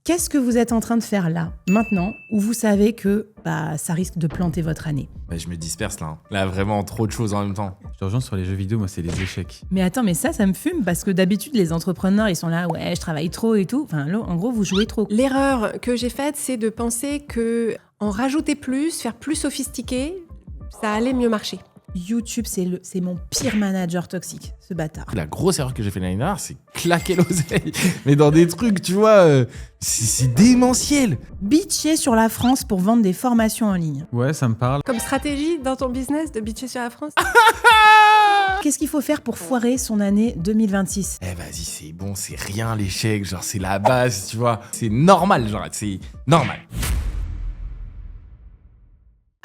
Qu'est-ce que vous êtes en train de faire là, maintenant, où vous savez que ça risque de planter votre année? Je me disperse là. Là, vraiment trop de choses en même temps. Je te rejoins sur les jeux vidéo, moi c'est les échecs. Mais attends, mais ça me fume parce que d'habitude, les entrepreneurs, ils sont là, ouais, je travaille trop et tout. Enfin, là, en gros, vous jouez trop. L'erreur que j'ai faite, c'est de penser que en rajouter plus, faire plus sophistiqué, ça allait mieux marcher. YouTube, c'est mon pire manager toxique, ce bâtard. La grosse erreur que j'ai fait l'année dernière, c'est claquer l'oseille. Mais dans des trucs, tu vois, c'est démentiel. Bitcher sur la France pour vendre des formations en ligne. Ouais, ça me parle. Comme stratégie dans ton business de bitcher sur la France. Qu'est-ce qu'il faut faire pour foirer son année 2026? Vas-y, c'est bon, c'est rien l'échec, genre c'est la base, tu vois. C'est normal, genre c'est normal.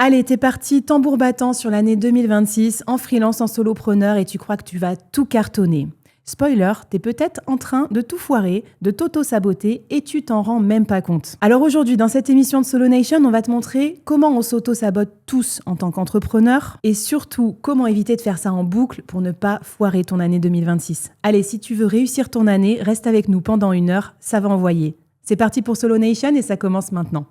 Allez, t'es parti, tambour battant sur l'année 2026, en freelance, en solopreneur, et tu crois que tu vas tout cartonner. Spoiler, t'es peut-être en train de tout foirer, de t'auto-saboter, et tu t'en rends même pas compte. Alors aujourd'hui, dans cette émission de Solo Nation, on va te montrer comment on s'auto-sabote tous en tant qu'entrepreneur, et surtout, comment éviter de faire ça en boucle pour ne pas foirer ton année 2026. Allez, si tu veux réussir ton année, reste avec nous pendant 1 heure, ça va envoyer. C'est parti pour Solo Nation, et ça commence maintenant.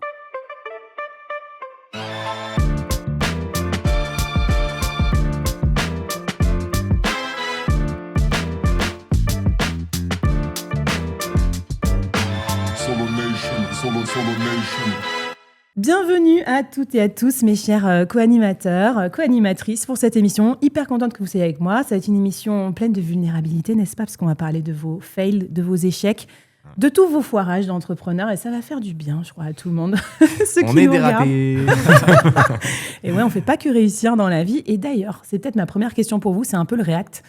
Bienvenue à toutes et à tous, mes chers co-animateurs, co-animatrices pour cette émission. Hyper contente que vous soyez avec moi. Ça va être une émission pleine de vulnérabilité, n'est-ce pas? Parce qu'on va parler de vos fails, de vos échecs, de tous vos foirages d'entrepreneurs. Et ça va faire du bien, je crois, à tout le monde. On est des ratés. Et ouais, on ne fait pas que réussir dans la vie. Et d'ailleurs, c'est peut-être ma première question pour vous, c'est un peu le React.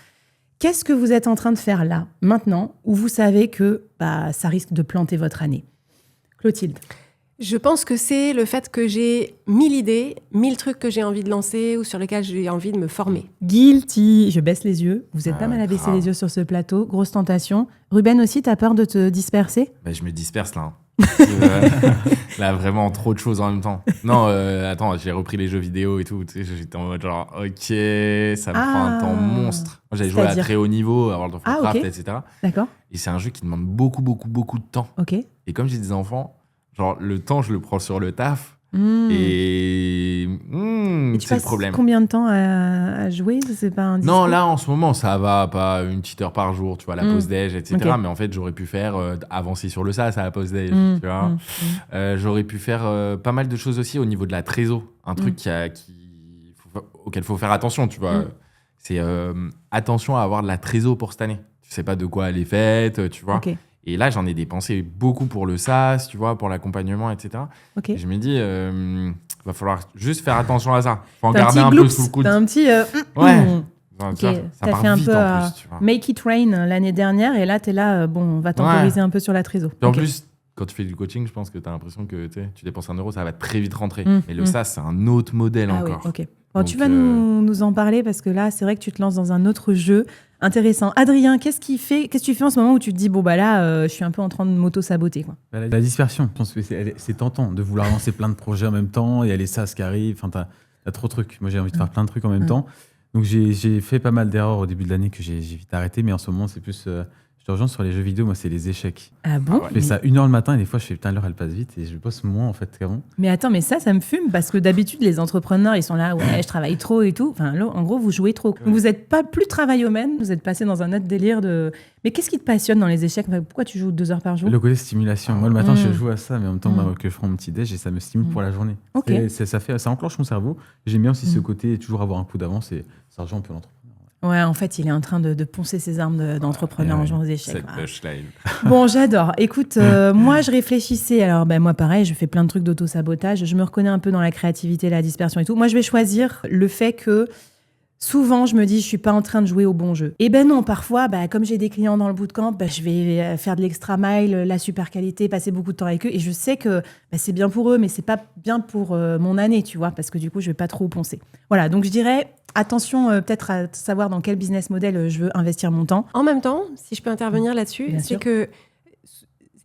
Qu'est-ce que vous êtes en train de faire là, maintenant, où vous savez que ça risque de planter votre année? Clotilde. Je pense que c'est le fait que j'ai 1000 idées, 1000 trucs que j'ai envie de lancer ou sur lesquels j'ai envie de me former. Guilty. Je baisse les yeux. Vous êtes pas mal à baisser les yeux sur ce plateau. Grosse tentation. Ruben aussi, t'as peur de te disperser? Je me disperse là. Là, vraiment trop de choses en même temps. Non, attends, j'ai repris les jeux vidéo et tout. Tu sais, j'étais en mode genre, ok, ça me prend un temps monstre. Moi, j'avais joué à très haut niveau, à World of Warcraft, okay. etc. D'accord. Et c'est un jeu qui demande beaucoup de temps. Ok. Et comme j'ai des enfants, genre le temps, je le prends sur le taf. Et tu c'est le problème. Combien de temps à jouer? C'est pas un Non, là en ce moment ça va, pas une petite heure par jour, tu vois, la pause déj, etc. Okay. Mais en fait j'aurais pu faire avancer sur le SaaS à la pause déj, tu vois. J'aurais pu faire pas mal de choses aussi au niveau de la trésor, un truc auquel il faut faire attention, tu vois. C'est attention à avoir de la trésor pour cette année. Tu sais pas de quoi elle est faite, tu vois. Okay. Et là, j'en ai dépensé beaucoup pour le SaaS, tu vois, pour l'accompagnement, etc. Okay. Et je me dis, va falloir juste faire attention à ça. Faut en garder un peu sous le coude. T'as un petit... Ouais. Okay. Ça part fait un peu en plus, tu vois. Make it rain l'année dernière, et là, t'es là, on va temporiser un peu sur la trésor. Et en plus, quand tu fais du coaching, je pense que t'as l'impression que tu dépenses 1 euro, ça va très vite rentrer. Mais le SaaS, c'est un autre modèle encore. Oui, ok. Bon, tu vas nous en parler parce que là, c'est vrai que tu te lances dans un autre jeu intéressant. Adrien, qu'est-ce que tu fais en ce moment où tu te dis, je suis un peu en train de m'auto-saboter, quoi. La dispersion, je pense que c'est tentant de vouloir lancer plein de projets en même temps. Il y a les SaaS qui arrivent, t'as trop de trucs. Moi, j'ai envie de faire plein de trucs en même temps. Donc, j'ai fait pas mal d'erreurs au début de l'année que j'ai vite arrêté, mais en ce moment, c'est plus... Je te rejoins sur les jeux vidéo, moi, c'est les échecs. Ah bon? Je fais ça 1 heure le matin et des fois, je fais putain, l'heure, elle passe vite et je bosse moins en fait qu'avant. Mais attends, mais ça me fume parce que d'habitude, les entrepreneurs, ils sont là, ouais, je travaille trop et tout. Enfin, là, en gros, vous jouez trop. Vous n'êtes pas plus travaillomène, vous êtes passé dans un autre délire de... Mais qu'est-ce qui te passionne dans les échecs? Pourquoi tu joues 2 heures par jour? Le côté stimulation. Moi, le matin, je joue à ça, mais en même temps, que je prends mon petit déj et ça me stimule pour la journée. Okay. Ça enclenche mon cerveau. J'aime bien aussi ce côté, toujours avoir un coup d'avance et ça rejoint un peu l'entrepreneur. Ouais, en fait, il est en train de poncer ses armes d'entrepreneur en jouant aux échecs. Cette Bon, j'adore. Écoute, moi, je réfléchissais. Alors, moi, pareil, je fais plein de trucs d'auto-sabotage. Je me reconnais un peu dans la créativité, la dispersion et tout. Moi, je vais choisir le fait que souvent, je me dis, je suis pas en train de jouer au bon jeu. Et non, parfois, comme j'ai des clients dans le bootcamp, je vais faire de l'extra mile, la super qualité, passer beaucoup de temps avec eux. Et je sais que c'est bien pour eux, mais c'est pas bien pour mon année, tu vois, parce que du coup, je vais pas trop poncer. Voilà, donc je dirais... Attention peut-être à savoir dans quel business model je veux investir mon temps. En même temps, si je peux intervenir là-dessus, Bien c'est sûr. que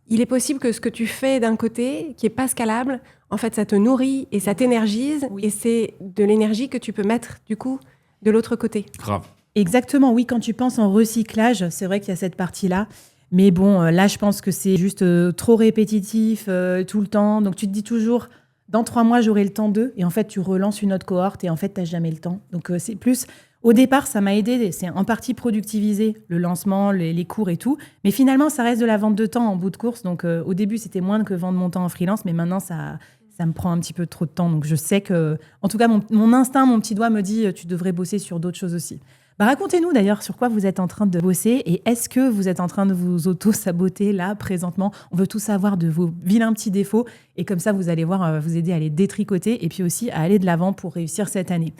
il est possible que ce que tu fais d'un côté, qui est pas scalable, en fait, ça te nourrit et ça t'énergise, et c'est de l'énergie que tu peux mettre du coup de l'autre côté. Grave. Exactement, oui. Quand tu penses en recyclage, c'est vrai qu'il y a cette partie-là. Mais bon, là, je pense que c'est juste trop répétitif tout le temps. Donc, tu te dis toujours, dans 3 mois, j'aurai le temps d'eux. Et en fait, tu relances une autre cohorte et en fait, tu n'as jamais le temps. Donc, c'est plus... Au départ, ça m'a aidé. C'est en partie productiviser le lancement, les cours et tout. Mais finalement, ça reste de la vente de temps en bout de course. Donc, au début, c'était moins que vendre mon temps en freelance. Mais maintenant, ça me prend un petit peu trop de temps. Donc, je sais que... En tout cas, mon instinct, mon petit doigt me dit, tu devrais bosser sur d'autres choses aussi. Racontez-nous d'ailleurs sur quoi vous êtes en train de bosser et est-ce que vous êtes en train de vous auto-saboter là, présentement. On veut tout savoir de vos vilains petits défauts et comme ça, vous allez voir, vous aider à les détricoter et puis aussi à aller de l'avant pour réussir cette année.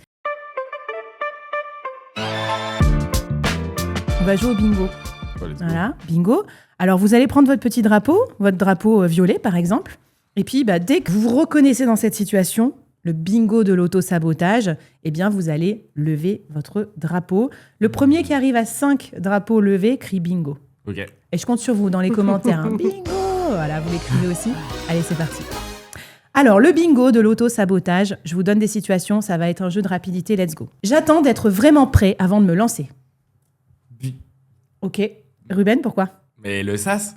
On va jouer au bingo. Voilà, bingo. Alors, vous allez prendre votre petit drapeau, votre drapeau violet par exemple, et puis dès que vous vous reconnaissez dans cette situation, le bingo de l'auto-sabotage, eh bien, vous allez lever votre drapeau. Le premier qui arrive à 5 drapeaux levés crie bingo. Ok. Et je compte sur vous dans les commentaires. Hein. Bingo! Voilà, vous l'écrivez aussi. Allez, c'est parti. Alors, le bingo de l'auto-sabotage, je vous donne des situations, ça va être un jeu de rapidité, let's go. J'attends d'être vraiment prêt avant de me lancer. Ok. Ruben, pourquoi? Mais le SaaS.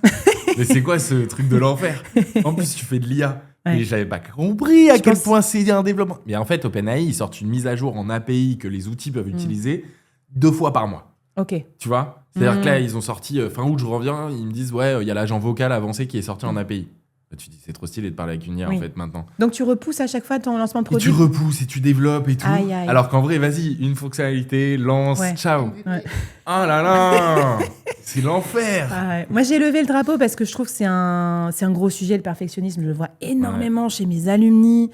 Mais c'est quoi ce truc de l'enfer? En plus, tu fais de l'IA. Ouais. Et j'avais pas compris à quel point c'est un développement. Mais en fait, OpenAI, ils sortent une mise à jour en API que les outils peuvent utiliser 2 fois par mois. Ok. Tu vois? C'est-à-dire que là, ils ont sorti, fin août, je reviens, ils me disent, ouais, il y a l'agent vocal avancé qui est sorti en API. Là, tu dis, c'est trop stylé de parler avec une IA, en fait, maintenant. Donc, tu repousses à chaque fois ton lancement de Et produit? tu repousses et tu développes et tout. Aïe, aïe. Alors qu'en vrai, vas-y, une fonctionnalité, lance, ciao. Ouais. Oh là là, c'est l'enfer. Ah ouais. Moi, j'ai levé le drapeau parce que je trouve que c'est un gros sujet, le perfectionnisme. Je le vois énormément chez mes alumni.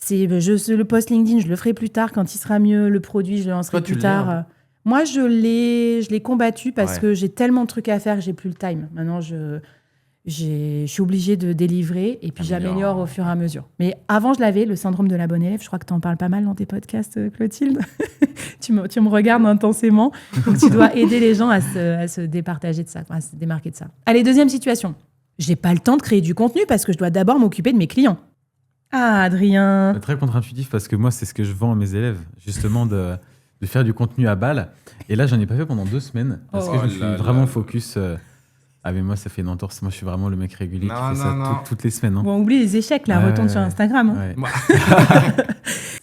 Le post LinkedIn, je le ferai plus tard quand il sera mieux. Le produit, je le lancerai plus tard. Moi, je l'ai combattu parce que j'ai tellement de trucs à faire que j'ai plus le time. Maintenant, je suis obligée de délivrer et puis j'améliore au fur et à mesure. Mais avant, je l'avais, le syndrome de la bonne élève. Je crois que tu en parles pas mal dans tes podcasts, Clotilde. tu me regardes intensément. Donc, tu dois aider les gens à se départager de ça, à se démarquer de ça. Allez, deuxième situation. J'ai pas le temps de créer du contenu parce que je dois d'abord m'occuper de mes clients. Ah, Adrien. C'est très contre-intuitif parce que moi, c'est ce que je vends à mes élèves, justement de faire du contenu à balle. Et là, j'en ai pas fait pendant 2 semaines parce que je me suis vraiment focus... Ah mais moi ça fait une entorse, moi je suis vraiment le mec régulier qui fait ça toutes les semaines. Hein. Bon, oublie les échecs là, retourne sur Instagram. Hein. Ouais.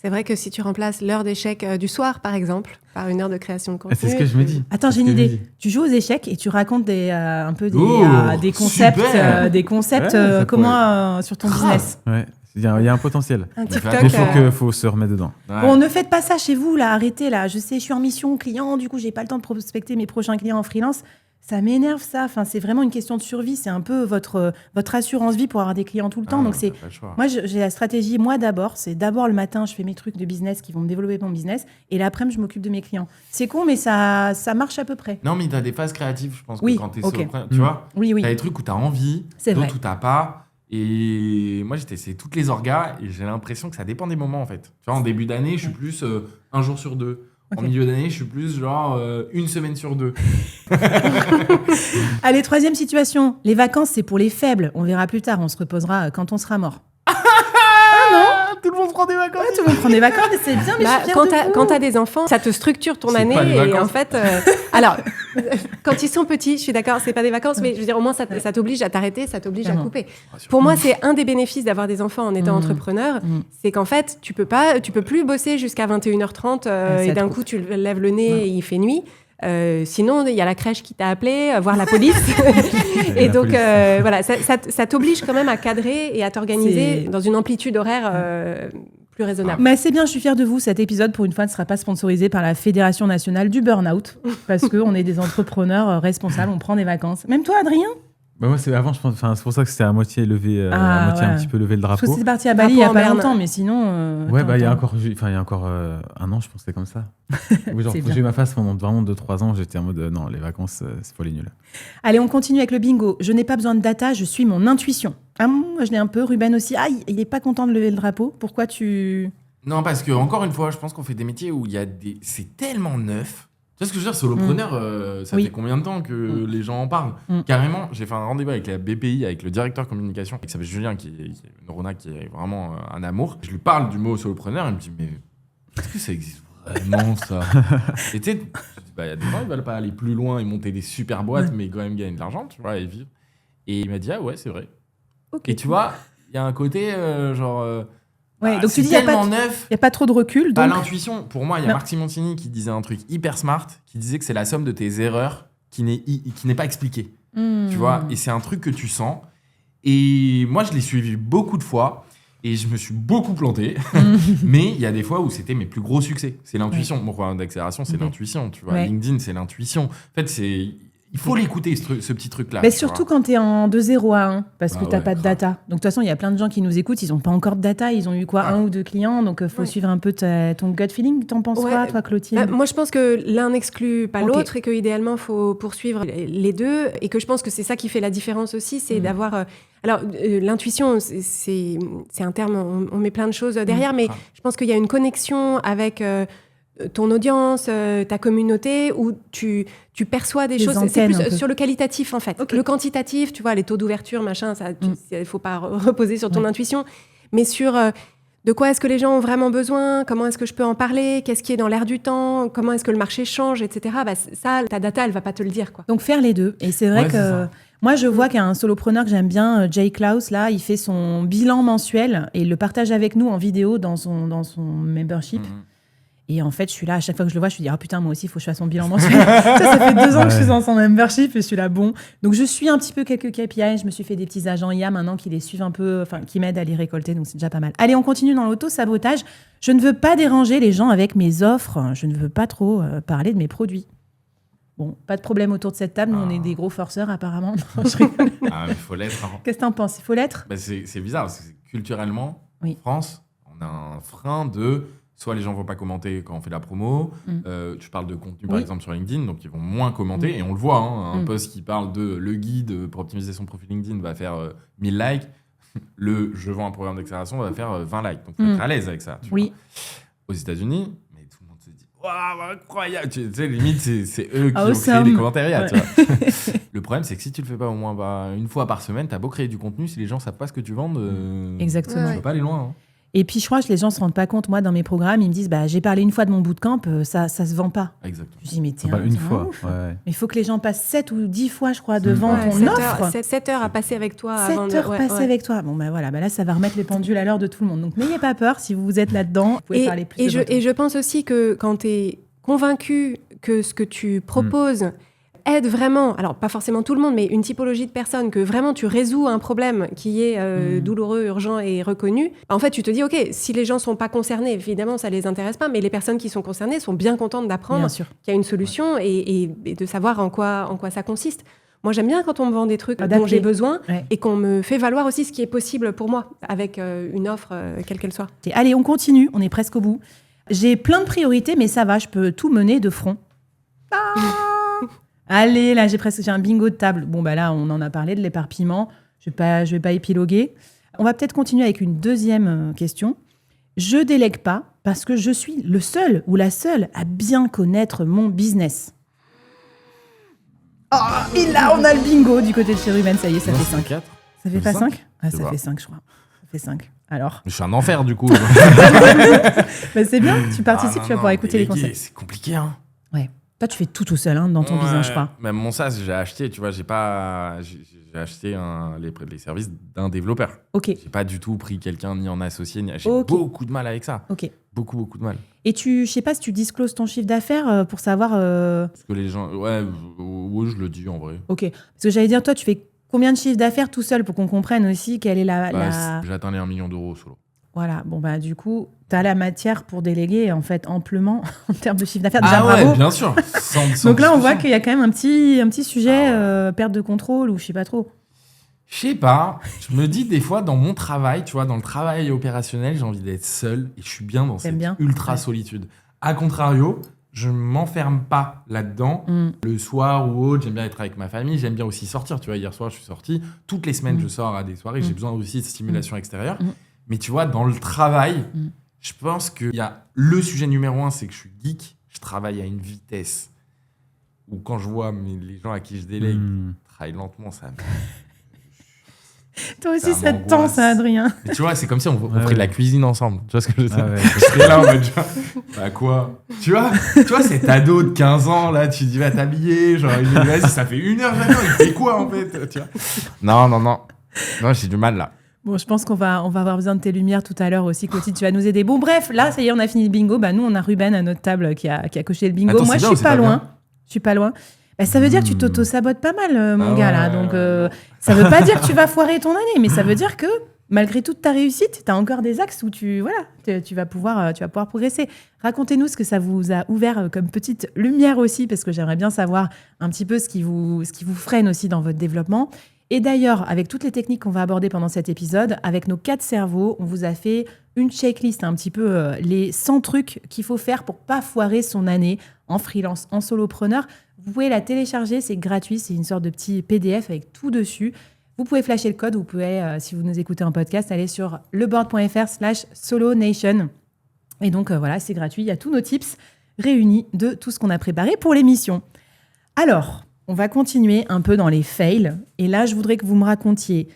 C'est vrai que si tu remplaces l'heure d'échecs du soir par exemple par une heure de création de contenu. C'est ce que je me dis. Attends, j'ai une idée. Tu joues aux échecs et tu racontes des concepts sur ton business. Ouais. Il y a un potentiel. Un TikTok. Il faut se remettre dedans. Ouais. Bon, ne faites pas ça chez vous là, arrêtez là. Je sais, je suis en mission client, du coup j'ai pas le temps de prospecter mes prochains clients en freelance. Ça m'énerve ça. Enfin, c'est vraiment une question de survie. C'est un peu votre assurance vie pour avoir des clients tout le temps. Donc moi j'ai la stratégie. Moi d'abord, c'est d'abord le matin, je fais mes trucs de business qui vont me développer mon business, et l'après-midi je m'occupe de mes clients. C'est con, mais ça marche à peu près. Non, mais t'as des phases créatives, je pense. Oui, que quand t'es ok. tu vois. Oui. T'as des trucs où t'as envie, C'est vrai. d'autres où t'as pas. Et moi, j'ai testé toutes les orgas et j'ai l'impression que ça dépend des moments en fait. Tu vois, en début d'année, je suis plus 1 jour sur 2. En milieu d'année, je suis plus genre 1 semaine sur 2. Allez, troisième situation. Les vacances, c'est pour les faibles. On verra plus tard. On se reposera quand on sera mort. Tout le monde prend des vacances. Ouais, tout le monde prend des vacances, mais c'est bien. Mais je suis fière de vous. Quand t'as des enfants, ça te structure ton année. Pas des et vacances. en fait, alors, quand ils sont petits, je suis d'accord, c'est pas des vacances, mais je veux dire, au moins, ça t'oblige à t'arrêter, ça t'oblige à couper. Pour moi, c'est un des bénéfices d'avoir des enfants en étant entrepreneur, c'est qu'en fait, tu peux plus bosser jusqu'à 21h30 et d'un coup, tu lèves le nez et il fait nuit. Sinon, il y a la crèche qui t'a appelé, voir la police. Et donc, voilà, ça t'oblige quand même à cadrer et à t'organiser dans une amplitude horaire plus raisonnable. Mais c'est bien, je suis fière de vous. Cet épisode, pour une fois, ne sera pas sponsorisé par la Fédération nationale du burn-out, parce qu'on est des entrepreneurs responsables, on prend des vacances. Même toi, Adrien? Bah moi, c'est avant, je pense. Enfin, c'est pour ça que c'était à moitié levé, un petit peu levé le Parce que drapeau. c'est parti à Bali il y a pas longtemps, mais sinon. Ouais, il y a encore, un an, je pensais comme ça. Genre, j'ai eu ma phase pendant vraiment 2-3 ans, j'étais en mode non, les vacances, c'est pour les nuls. Allez, on continue avec le bingo. Je n'ai pas besoin de data, je suis mon intuition. Ah, moi, je l'ai un peu. Ruben aussi. Ah, il n'est pas content de lever le drapeau. Pourquoi tu. Non, parce que encore une fois, je pense qu'on fait des métiers où c'est tellement neuf. Tu vois ce que je veux dire, solopreneur, ça fait combien de temps que les gens en parlent? Carrément, j'ai fait un rendez-vous avec la BPI, avec le directeur communication, qui s'appelle Julien, qui est Neurona, qui est vraiment un amour. Je lui parle du mot solopreneur, il me dit, mais est-ce que ça existe vraiment, ça? Et tu sais, bah, il y a des gens, ils veulent pas aller plus loin et monter des super boîtes, mais quand même gagner de l'argent, tu vois, et vivre. Et il m'a dit, ah ouais, c'est vrai. Okay. Et tu vois, il y a un côté donc tu dis, il n'y a pas trop de recul. Pas donc... l'intuition. Pour moi, il y a Marc Simoncini qui disait un truc hyper smart, qui disait que c'est la somme de tes erreurs qui n'est pas expliquée. Tu vois, et c'est un truc que tu sens. Et moi, je l'ai suivi beaucoup de fois. Et je me suis beaucoup planté. Mais il y a des fois où c'était mes plus gros succès. C'est l'intuition. Mon programme d'accélération, c'est l'intuition. Tu vois, LinkedIn, c'est l'intuition. En fait, il faut l'écouter, ce petit truc-là. Mais surtout quand tu es en 2-0 à 1, parce que tu n'as pas de data. Donc, de toute façon, il y a plein de gens qui nous écoutent, ils n'ont pas encore de data, ils ont eu un ou deux clients. Donc, il faut suivre un peu ton gut feeling. T'en penses quoi, toi, Clotilde ? Moi, je pense que l'un n'exclut pas l'autre et qu'idéalement, il faut poursuivre les deux. Et que je pense que c'est ça qui fait la différence aussi, c'est d'avoir... Alors, l'intuition, c'est un terme, on met plein de choses derrière, mais je pense qu'il y a une connexion avec... ton audience, ta communauté, où tu perçois des choses. C'est plus sur le qualitatif, en fait. Le quantitatif, tu vois, les taux d'ouverture, machin, il ne faut pas reposer sur ton intuition. Mais sur de quoi est-ce que les gens ont vraiment besoin, comment est-ce que je peux en parler, qu'est-ce qui est dans l'air du temps, comment est-ce que le marché change, etc. Bah, ça, ta data, elle ne va pas te le dire, quoi. Donc, faire les deux. Et c'est vrai que... Moi, je vois qu'il y a un solopreneur que j'aime bien, Jay Klaus, là, il fait son bilan mensuel et il le partage avec nous en vidéo dans son membership. Et en fait, je suis là, à chaque fois que je le vois, je me dis, ah putain, moi aussi, il faut que je fasse mon bilan mensuel. ça fait 2 ans que je suis dans son membership et je suis là, bon. Donc, je suis un petit peu quelques KPI. Je me suis fait des petits agents IA maintenant qui les suivent un peu, enfin, qui m'aident à les récolter. Donc, c'est déjà pas mal. Allez, on continue dans l'auto-sabotage. Je ne veux pas déranger les gens avec mes offres. Je ne veux pas trop parler de mes produits. Bon, pas de problème autour de cette table. Nous, on est des gros forceurs, apparemment. Non, je rigole. Ah, mais il faut l'être. Hein. Qu'est-ce que t'en penses ? Il faut l'être ? C'est bizarre, parce que culturellement, en France, on a un frein de... Soit les gens ne vont pas commenter quand on fait la promo. Tu parles de contenu, par exemple, sur LinkedIn, donc ils vont moins commenter. Et on le voit, hein, un post qui parle de le guide pour optimiser son profil LinkedIn va faire 1000 likes. Le « je vends un programme d'accélération » va faire 20 likes. Donc, il faut être à l'aise avec ça. Tu vois. Aux États-Unis, mais tout le monde se dit « waouh, incroyable !» Tu sais, limite, c'est eux qui ont créé les commentariats. Tu vois. Le problème, c'est que si tu le fais pas au moins une fois par semaine, tu as beau créer du contenu, si les gens ne savent pas ce que tu vends, exactement. tu ne peux pas aller loin. Hein. Et puis, je crois que les gens ne se rendent pas compte. Moi, dans mes programmes, ils me disent j'ai parlé une fois de mon bootcamp, ça se vend pas. Exactement. Je dis mais t'es une fois. Ouf. Mais il faut que les gens passent 7 ou 10 fois, je crois, devant ton offre. 7 heures à passer avec toi. 7 heures passées avec toi. Bon, voilà, là, ça va remettre les pendules à l'heure de tout le monde. Donc, n'ayez pas peur si vous êtes là-dedans. Vous pouvez parler plus et je pense aussi que quand tu es convaincu que ce que tu proposes aide vraiment, alors pas forcément tout le monde, mais une typologie de personnes, que vraiment tu résous un problème qui est douloureux, urgent et reconnu, en fait tu te dis, ok, si les gens sont pas concernés, évidemment ça les intéresse pas, mais les personnes qui sont concernées sont bien contentes d'apprendre qu'il y a une solution et de savoir en quoi ça consiste. Moi j'aime bien quand on me vend des trucs dont j'ai besoin et qu'on me fait valoir aussi ce qui est possible pour moi avec une offre, quelle qu'elle soit. Allez, on continue, on est presque au bout. J'ai plein de priorités, mais ça va, je peux tout mener de front. Allez, là, j'ai un bingo de table. Bon, là, on en a parlé de l'éparpillement. Je vais pas épiloguer. On va peut-être continuer avec une deuxième question. Je délègue pas parce que je suis le seul ou la seule à bien connaître mon business. Et là, on a le bingo du côté de chez Ruben. Ça y est, ça fait 5. 4. Ça fait pas 5 ? Ah, ça fait 5, je crois. Ça fait 5. Alors. Je suis un enfer, du coup. C'est bien, tu participes, tu vas pouvoir écouter les conseils. C'est compliqué, hein. Ouais. Toi, tu fais tout seul dans ton business, je crois. Même mon SaaS, j'ai acheté, tu vois, j'ai acheté les services d'un développeur. Ok. J'ai pas du tout pris quelqu'un ni en associé. J'ai beaucoup de mal avec ça. Ok. Beaucoup de mal. Et je sais pas si tu discloses ton chiffre d'affaires pour savoir. Parce que les gens, je le dis en vrai. Ok. Parce que j'allais dire, toi, tu fais combien de chiffre d'affaires tout seul pour qu'on comprenne aussi quelle est la... J'ai atteint les 1 million d'euros solo. Voilà, bon du coup, tu as la matière pour déléguer en fait amplement en termes de chiffre d'affaires. Déjà, bravo. Ouais, bien sûr. Sans donc là, on voit qu'il y a quand même un petit sujet, perte de contrôle ou je sais pas trop. Je sais pas. Je me dis des fois dans mon travail, tu vois, dans le travail opérationnel, j'ai envie d'être seul et je suis bien dans cette ultra solitude. A contrario, je m'enferme pas là-dedans. Le soir ou autre, j'aime bien être avec ma famille, j'aime bien aussi sortir. Tu vois, hier soir, je suis sorti. Toutes les semaines, je sors à des soirées. J'ai besoin aussi de stimulation extérieure. Mais tu vois, dans le travail, je pense qu'il y a le sujet numéro 1, c'est que je suis geek. Je travaille à une vitesse où quand je vois les gens à qui je délègue travaillent lentement, ça Toi aussi, ça te tend, ça, Adrien. Mais tu vois, c'est comme si on ferait de la cuisine ensemble. Tu vois ce que je veux dire? Je serais là en mode, bah quoi? Tu vois, cet ado de 15 ans, là, tu dis, va t'habiller. Genre, il dit, vas-y, ça fait 1 heure, j'attends. Il fait quoi, en fait? Tu vois? Non. Non, j'ai du mal, là. Bon, je pense qu'on va avoir besoin de tes lumières tout à l'heure aussi, Clotilde, tu vas nous aider. Bon, bref, là, ça y est, on a fini le bingo. Bah, nous, on a Ruben à notre table qui a coché le bingo. Attends, moi, je suis pas loin. Je suis pas loin. Bah, ça veut dire que tu t'auto-sabotes pas mal, mon gars, là. Donc, ça veut pas dire que tu vas foirer ton année, mais ça veut dire que malgré toute ta réussite, tu as encore des axes où tu vas pouvoir progresser. Racontez-nous ce que ça vous a ouvert comme petite lumière aussi, parce que j'aimerais bien savoir un petit peu ce qui vous freine aussi dans votre développement. Et d'ailleurs, avec toutes les techniques qu'on va aborder pendant cet épisode, avec nos 4 cerveaux, on vous a fait une checklist, un petit peu les 100 trucs qu'il faut faire pour pas foirer son année en freelance, en solopreneur. Vous pouvez la télécharger, c'est gratuit, c'est une sorte de petit PDF avec tout dessus. Vous pouvez flasher le code, vous pouvez, si vous nous écoutez en podcast, aller sur leboard.fr/solonation. Et donc voilà, c'est gratuit, il y a tous nos tips réunis de tout ce qu'on a préparé pour l'émission. Alors, on va continuer un peu dans les fails. Et là, je voudrais que vous me racontiez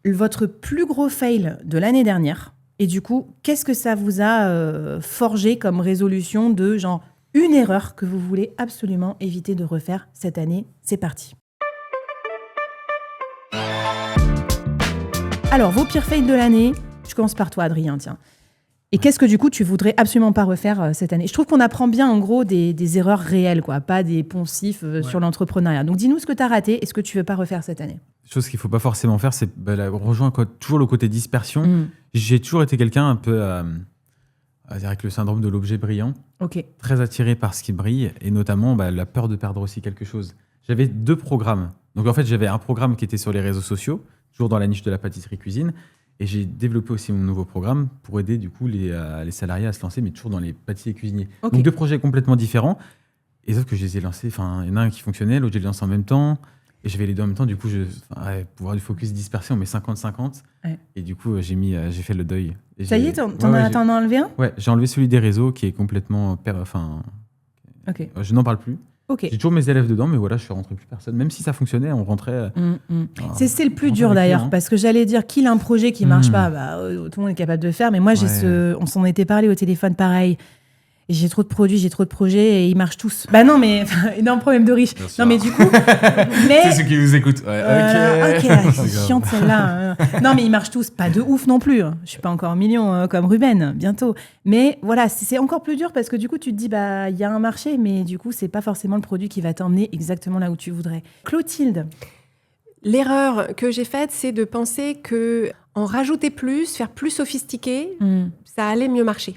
votre plus gros fail de l'année dernière. Et du coup, qu'est-ce que ça vous a forgé comme résolution de genre une erreur que vous voulez absolument éviter de refaire cette année? C'est parti. Alors, vos pires fails de l'année, je commence par toi, Adrien, tiens. Et qu'est-ce que du coup tu voudrais absolument pas refaire cette année? Je trouve qu'on apprend bien en gros des erreurs réelles, quoi, pas des poncifs sur l'entrepreneuriat. Donc dis-nous ce que tu as raté et ce que tu veux pas refaire cette année. Chose qu'il faut pas forcément faire, c'est rejoindre toujours le côté dispersion. J'ai toujours été quelqu'un un peu avec le syndrome de l'objet brillant, très attiré par ce qui brille et notamment la peur de perdre aussi quelque chose. J'avais 2 programmes. Donc en fait, j'avais un programme qui était sur les réseaux sociaux, toujours dans la niche de la pâtisserie cuisine. Et j'ai développé aussi mon nouveau programme pour aider du coup les salariés à se lancer, mais toujours dans les pâtissiers cuisiniers. Donc 2 projets complètement différents. Et sauf que je les ai lancés, il y en a un qui fonctionnait, l'autre je l'ai lancé en même temps. Et j'avais les 2 en même temps, du coup, pour avoir du focus dispersé, on met 50-50. Ouais. Et du coup, j'ai fait le deuil. Et ça y est, t'en as enlevé un? Ouais, j'ai enlevé celui des réseaux qui est complètement... Je n'en parle plus. J'ai toujours mes élèves dedans, mais voilà, je suis rentré plus personne. Même si ça fonctionnait, on rentrait. C'est le plus dur d'ailleurs, parce que j'allais dire qu'il a un projet qui marche pas, tout le monde est capable de le faire. Mais moi, on s'en était parlé au téléphone, pareil. Et j'ai trop de produits, j'ai trop de projets et ils marchent tous. Bah non, mais énorme problème de riche. Non, mais du coup. C'est ceux qui nous écoutent. Ouais, ok, c'est chiante celle-là. Non, mais ils marchent tous, pas de ouf non plus. Je suis pas encore en million comme Ruben, bientôt. Mais voilà, c'est encore plus dur parce que du coup, tu te dis, il y a un marché, mais du coup, c'est pas forcément le produit qui va t'emmener exactement là où tu voudrais. Clotilde. L'erreur que j'ai faite, c'est de penser que en rajouter plus, faire plus sophistiqué, ça allait mieux marcher.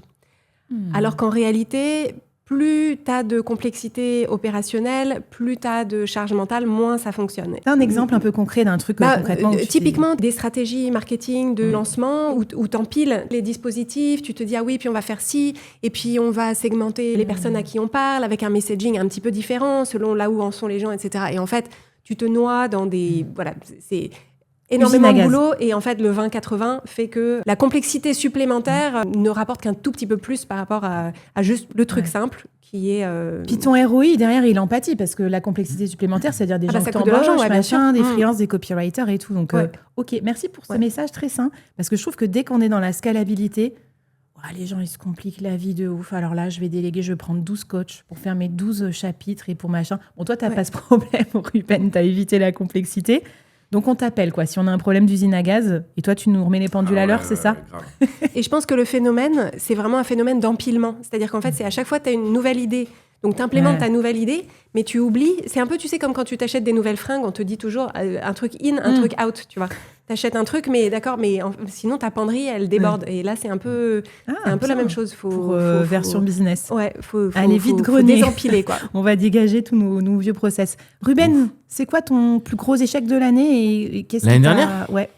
Alors qu'en réalité, plus tu as de complexité opérationnelle, plus tu as de charge mentale, moins ça fonctionne. T'as un exemple un peu concret d'un truc concrètement typiquement, des stratégies marketing de lancement où tu empiles les dispositifs, tu te dis « Ah oui, puis on va faire ci, et puis on va segmenter les personnes à qui on parle avec un messaging un petit peu différent selon là où en sont les gens, etc. » Et en fait, tu te noies dans des... Voilà, c'est... énormément de boulot et en fait le 20-80 fait que la complexité supplémentaire ne rapporte qu'un tout petit peu plus par rapport à juste le truc simple qui est... Puis ton ROI derrière il empathie parce que la complexité supplémentaire c'est-à-dire des gens qui t'embauchent, des freelances, des copywriters et tout. Donc ok, merci pour ce message très sain parce que je trouve que dès qu'on est dans la scalabilité, les gens ils se compliquent la vie de ouf. Alors là je vais déléguer, je vais prendre 12 coachs pour faire mes 12 chapitres et pour machin. Bon toi t'as pas ce problème Ruben, t'as évité la complexité. Donc on t'appelle, quoi. Si on a un problème d'usine à gaz, et toi tu nous remets les pendules à l'heure, c'est ça? Et je pense que le phénomène, c'est vraiment un phénomène d'empilement. C'est-à-dire qu'en fait, c'est à chaque fois tu as une nouvelle idée. Donc tu implémentes ta nouvelle idée, mais tu oublies. C'est un peu, tu sais, comme quand tu t'achètes des nouvelles fringues, on te dit toujours un truc in, un truc out, tu vois. T'achètes un truc, mais d'accord, mais sinon ta penderie, elle déborde. Et là, c'est un peu la même chose. Pour version business. Ouais, allez vite grenier. Désempiler, quoi. On va dégager tous nos vieux process. Ruben, c'est quoi ton plus gros échec de l'année et qu'est-ce l'année dernière? Ouais.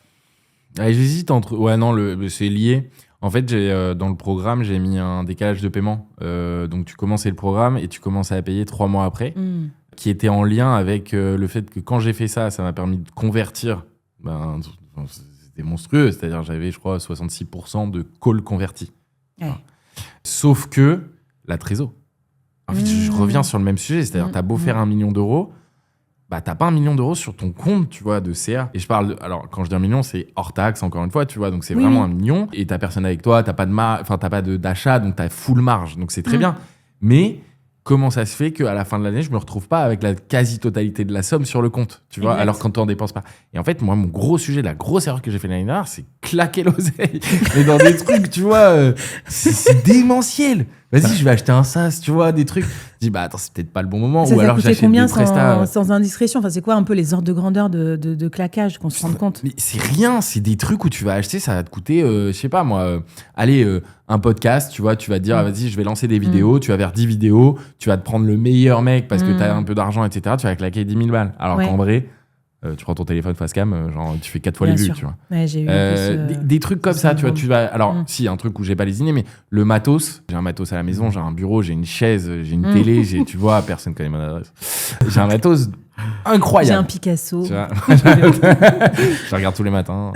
J'hésite entre... Ouais, non, c'est lié. En fait, dans le programme, j'ai mis un décalage de paiement. Donc, tu commençais le programme et tu commençais à payer 3 mois après, qui était en lien avec le fait que quand j'ai fait ça, ça m'a permis de convertir. C'était monstrueux. C'est-à-dire, j'avais, je crois, 66% de calls convertis. Ouais. Sauf que la trésor. En fait, je reviens sur le même sujet. C'est-à-dire, tu as beau faire 1 million d'euros, bah t'as pas 1 million d'euros sur ton compte, tu vois, de CA. Et je parle, alors quand je dis 1 million, c'est hors taxe, encore une fois, tu vois, donc c'est vraiment 1 million. Et t'as personne avec toi, t'as pas d'achat, donc t'as full marge, donc c'est très bien. Mais comment ça se fait qu'à la fin de l'année, je me retrouve pas avec la quasi-totalité de la somme sur le compte, tu vois, alors quand t'en dépenses pas. Et en fait, moi, mon gros sujet, la grosse erreur que j'ai fait l'année dernière, c'est claquer l'oseille. Mais dans des trucs, tu vois, c'est démentiel. Vas-y, je vais acheter un sas, tu vois, des trucs. Je dis, bah attends, c'est peut-être pas le bon moment. Ça, ou alors j'achète combien des prestats. sans indiscrétion? Enfin, c'est quoi un peu les ordres de grandeur de claquage, qu'on se rende compte? Mais c'est rien, c'est des trucs où tu vas acheter, ça va te coûter, je sais pas moi, un podcast, tu vois, tu vas te dire, vas-y, je vais lancer des vidéos, tu vas vers 10 vidéos, tu vas te prendre le meilleur mec parce que t'as un peu d'argent, etc. Tu vas claquer 10 000 balles. Alors qu'en vrai, tu prends ton téléphone face cam, genre tu fais 4 fois les vues, tu vois. Ouais, j'ai eu des trucs comme ça, tu vois, tu vas. Alors, si, un truc où j'ai pas lésiné, mais le matos, j'ai un matos à la maison, j'ai un bureau, j'ai une chaise, j'ai une télé, tu vois, personne connaît mon adresse. J'ai un matos incroyable. J'ai un Picasso. Tu vois je regarde tous les matins.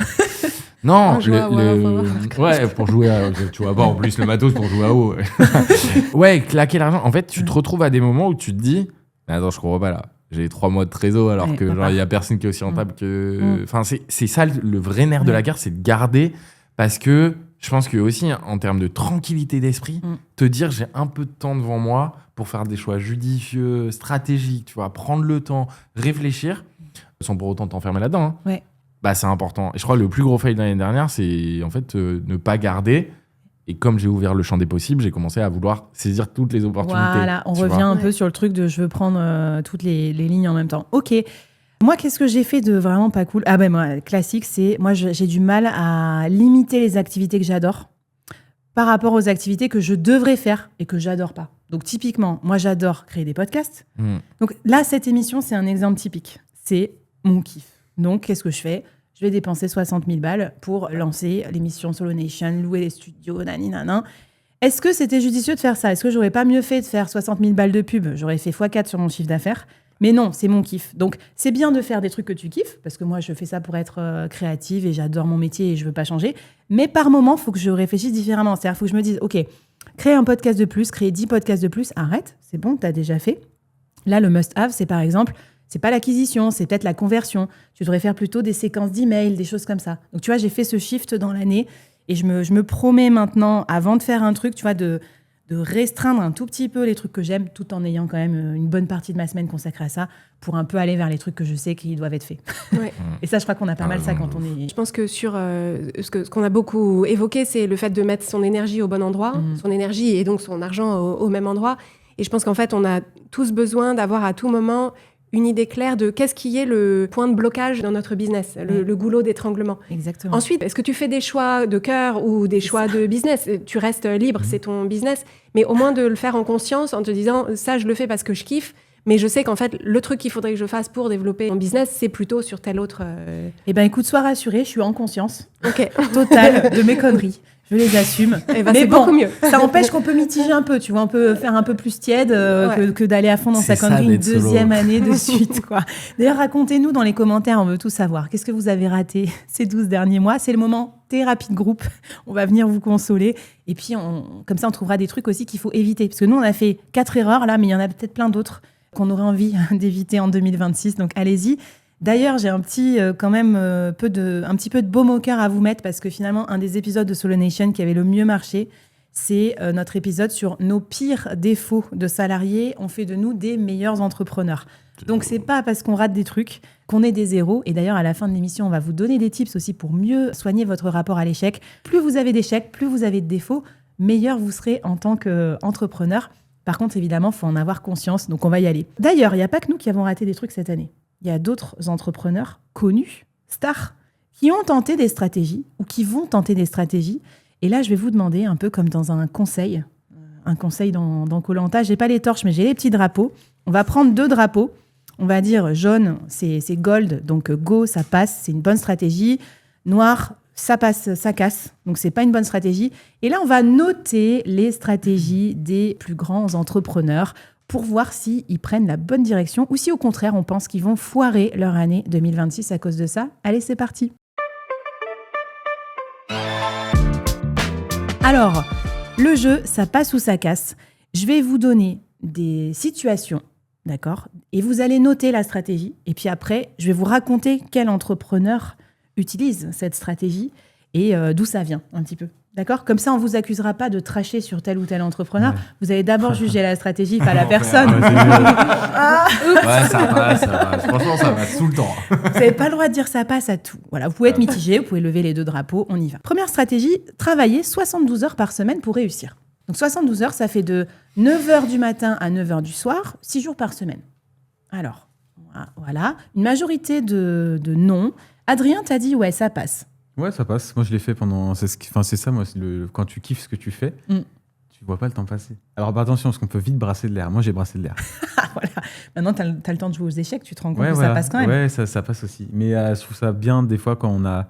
Non, pour jouer à. Tu vas voir en plus le matos pour jouer à WoW. Ouais, claquer l'argent. En fait, tu te retrouves à des moments où tu te dis, mais attends, je comprends pas là. J'ai 3 mois de trésor alors que genre il y a personne qui est aussi rentable que. Enfin, c'est ça le vrai nerf de la guerre, c'est de garder, parce que je pense que aussi en termes de tranquillité d'esprit, te dire j'ai un peu de temps devant moi pour faire des choix judicieux, stratégiques, tu vois, prendre le temps, réfléchir, sans pour autant t'enfermer là-dedans. Hein. Ouais. Bah c'est important. Et je crois que le plus gros fail de l'année dernière, c'est en fait ne pas garder. Et comme j'ai ouvert le champ des possibles, j'ai commencé à vouloir saisir toutes les opportunités. Voilà, on revient un peu sur le truc de je veux prendre toutes les lignes en même temps. Ok. Moi, qu'est-ce que j'ai fait de vraiment pas cool? Ah ben moi, classique, c'est moi j'ai du mal à limiter les activités que j'adore par rapport aux activités que je devrais faire et que j'adore pas. Donc typiquement, moi j'adore créer des podcasts. Donc là, cette émission, c'est un exemple typique. C'est mon kiff. Donc qu'est-ce que je fais? Je vais dépenser 60 000 balles pour lancer l'émission Solo Nation, louer les studios, nanan. Est-ce que c'était judicieux de faire ça? Est-ce que j'aurais pas mieux fait de faire 60 000 balles de pub? J'aurais fait x4 sur mon chiffre d'affaires. Mais non, c'est mon kiff. Donc, c'est bien de faire des trucs que tu kiffes, parce que moi, je fais ça pour être créative et j'adore mon métier et je veux pas changer. Mais par moment, il faut que je réfléchisse différemment. C'est-à-dire, il faut que je me dise, OK, créer un podcast de plus, créer 10 podcasts de plus, arrête, c'est bon, tu as déjà fait. Là, le must-have, c'est par exemple, c'est pas l'acquisition, c'est peut-être la conversion. Tu devrais faire plutôt des séquences d'emails, des choses comme ça. Donc, tu vois, j'ai fait ce shift dans l'année et je me promets maintenant, avant de faire un truc, tu vois, de restreindre un tout petit peu les trucs que j'aime, tout en ayant quand même une bonne partie de ma semaine consacrée à ça, pour un peu aller vers les trucs que je sais qu'ils doivent être faits. Ouais. Et ça, je crois qu'on a pas mal ça quand on est... Je pense que sur ce qu'on a beaucoup évoqué, c'est le fait de mettre son énergie au bon endroit, son énergie et donc son argent au même endroit. Et je pense qu'en fait, on a tous besoin d'avoir à tout moment une idée claire de qu'est-ce qui est le point de blocage dans notre business, le goulot d'étranglement. Exactement. Ensuite, est-ce que tu fais des choix de cœur ou des choix de business? Tu restes libre, c'est ton business, mais au moins de le faire en conscience, en te disant ça, je le fais parce que je kiffe, mais je sais qu'en fait, le truc qu'il faudrait que je fasse pour développer mon business, c'est plutôt sur tel autre... Eh ben, écoute, sois rassurée, je suis en conscience totale de mes conneries. Je les assume. Et ben, mais c'est bon, beaucoup mieux. Ça empêche qu'on peut mitiger un peu, tu vois, on peut faire un peu plus tiède que d'aller à fond dans sa connerie une deuxième année de suite, quoi. D'ailleurs, racontez-nous dans les commentaires, on veut tout savoir. Qu'est-ce que vous avez raté ces 12 derniers mois? C'est le moment thérapie de groupe. On va venir vous consoler. Et puis, comme ça, on trouvera des trucs aussi qu'il faut éviter. Parce que nous, on a fait 4 erreurs, là, mais il y en a peut-être plein d'autres qu'on aurait envie d'éviter en 2026. Donc, allez-y. D'ailleurs, j'ai un petit peu de baume au cœur à vous mettre parce que finalement, un des épisodes de Solo Nation qui avait le mieux marché, c'est notre épisode sur nos pires défauts de salariés ont fait de nous des meilleurs entrepreneurs. Donc, c'est pas parce qu'on rate des trucs qu'on est des zéros. Et d'ailleurs, à la fin de l'émission, on va vous donner des tips aussi pour mieux soigner votre rapport à l'échec. Plus vous avez d'échecs, plus vous avez de défauts, meilleur vous serez en tant qu'entrepreneur. Par contre, évidemment, il faut en avoir conscience. Donc, on va y aller. D'ailleurs, il n'y a pas que nous qui avons raté des trucs cette année. Il y a d'autres entrepreneurs connus, stars, qui ont tenté des stratégies ou qui vont tenter des stratégies. Et là, je vais vous demander, un peu comme dans un conseil dans Koh-Lanta, j'ai pas les torches, mais j'ai les petits drapeaux. On va prendre 2 drapeaux. On va dire jaune, c'est gold, donc go, ça passe, c'est une bonne stratégie. Noir, ça passe, ça casse, donc c'est pas une bonne stratégie. Et là, on va noter les stratégies des plus grands entrepreneurs pour voir s'ils prennent la bonne direction ou si au contraire, on pense qu'ils vont foirer leur année 2026 à cause de ça. Allez, c'est parti. Alors, le jeu, ça passe ou ça casse. Je vais vous donner des situations, d'accord, Et vous allez noter la stratégie. Et puis après, je vais vous raconter quel entrepreneur utilise cette stratégie et d'où ça vient un petit peu. D'accord ? Comme ça, on ne vous accusera pas de tracher sur tel ou tel entrepreneur. Ouais. Vous allez d'abord juger la stratégie, pas la personne. Ouais, ça passe. Franchement, ça passe tout le temps. Vous n'avez pas le droit de dire ça passe à tout. Voilà, vous pouvez être mitigé, vous pouvez lever les 2 drapeaux, on y va. Première stratégie, travailler 72 heures par semaine pour réussir. Donc 72 heures, ça fait de 9h du matin à 9h du soir, 6 jours par semaine. Alors, voilà, une majorité de non. Adrien t'a dit, ouais, ça passe. Ouais, ça passe. Moi, je l'ai fait pendant... c'est ça, moi, quand tu kiffes ce que tu fais, tu vois pas le temps passer. Alors, attention, parce qu'on peut vite brasser de l'air. Moi, j'ai brassé de l'air. Voilà. Maintenant, t'as le temps de jouer aux échecs, tu te rends compte que ça passe quand même. Ouais, ça passe aussi. Mais je trouve ça bien, des fois, quand on a...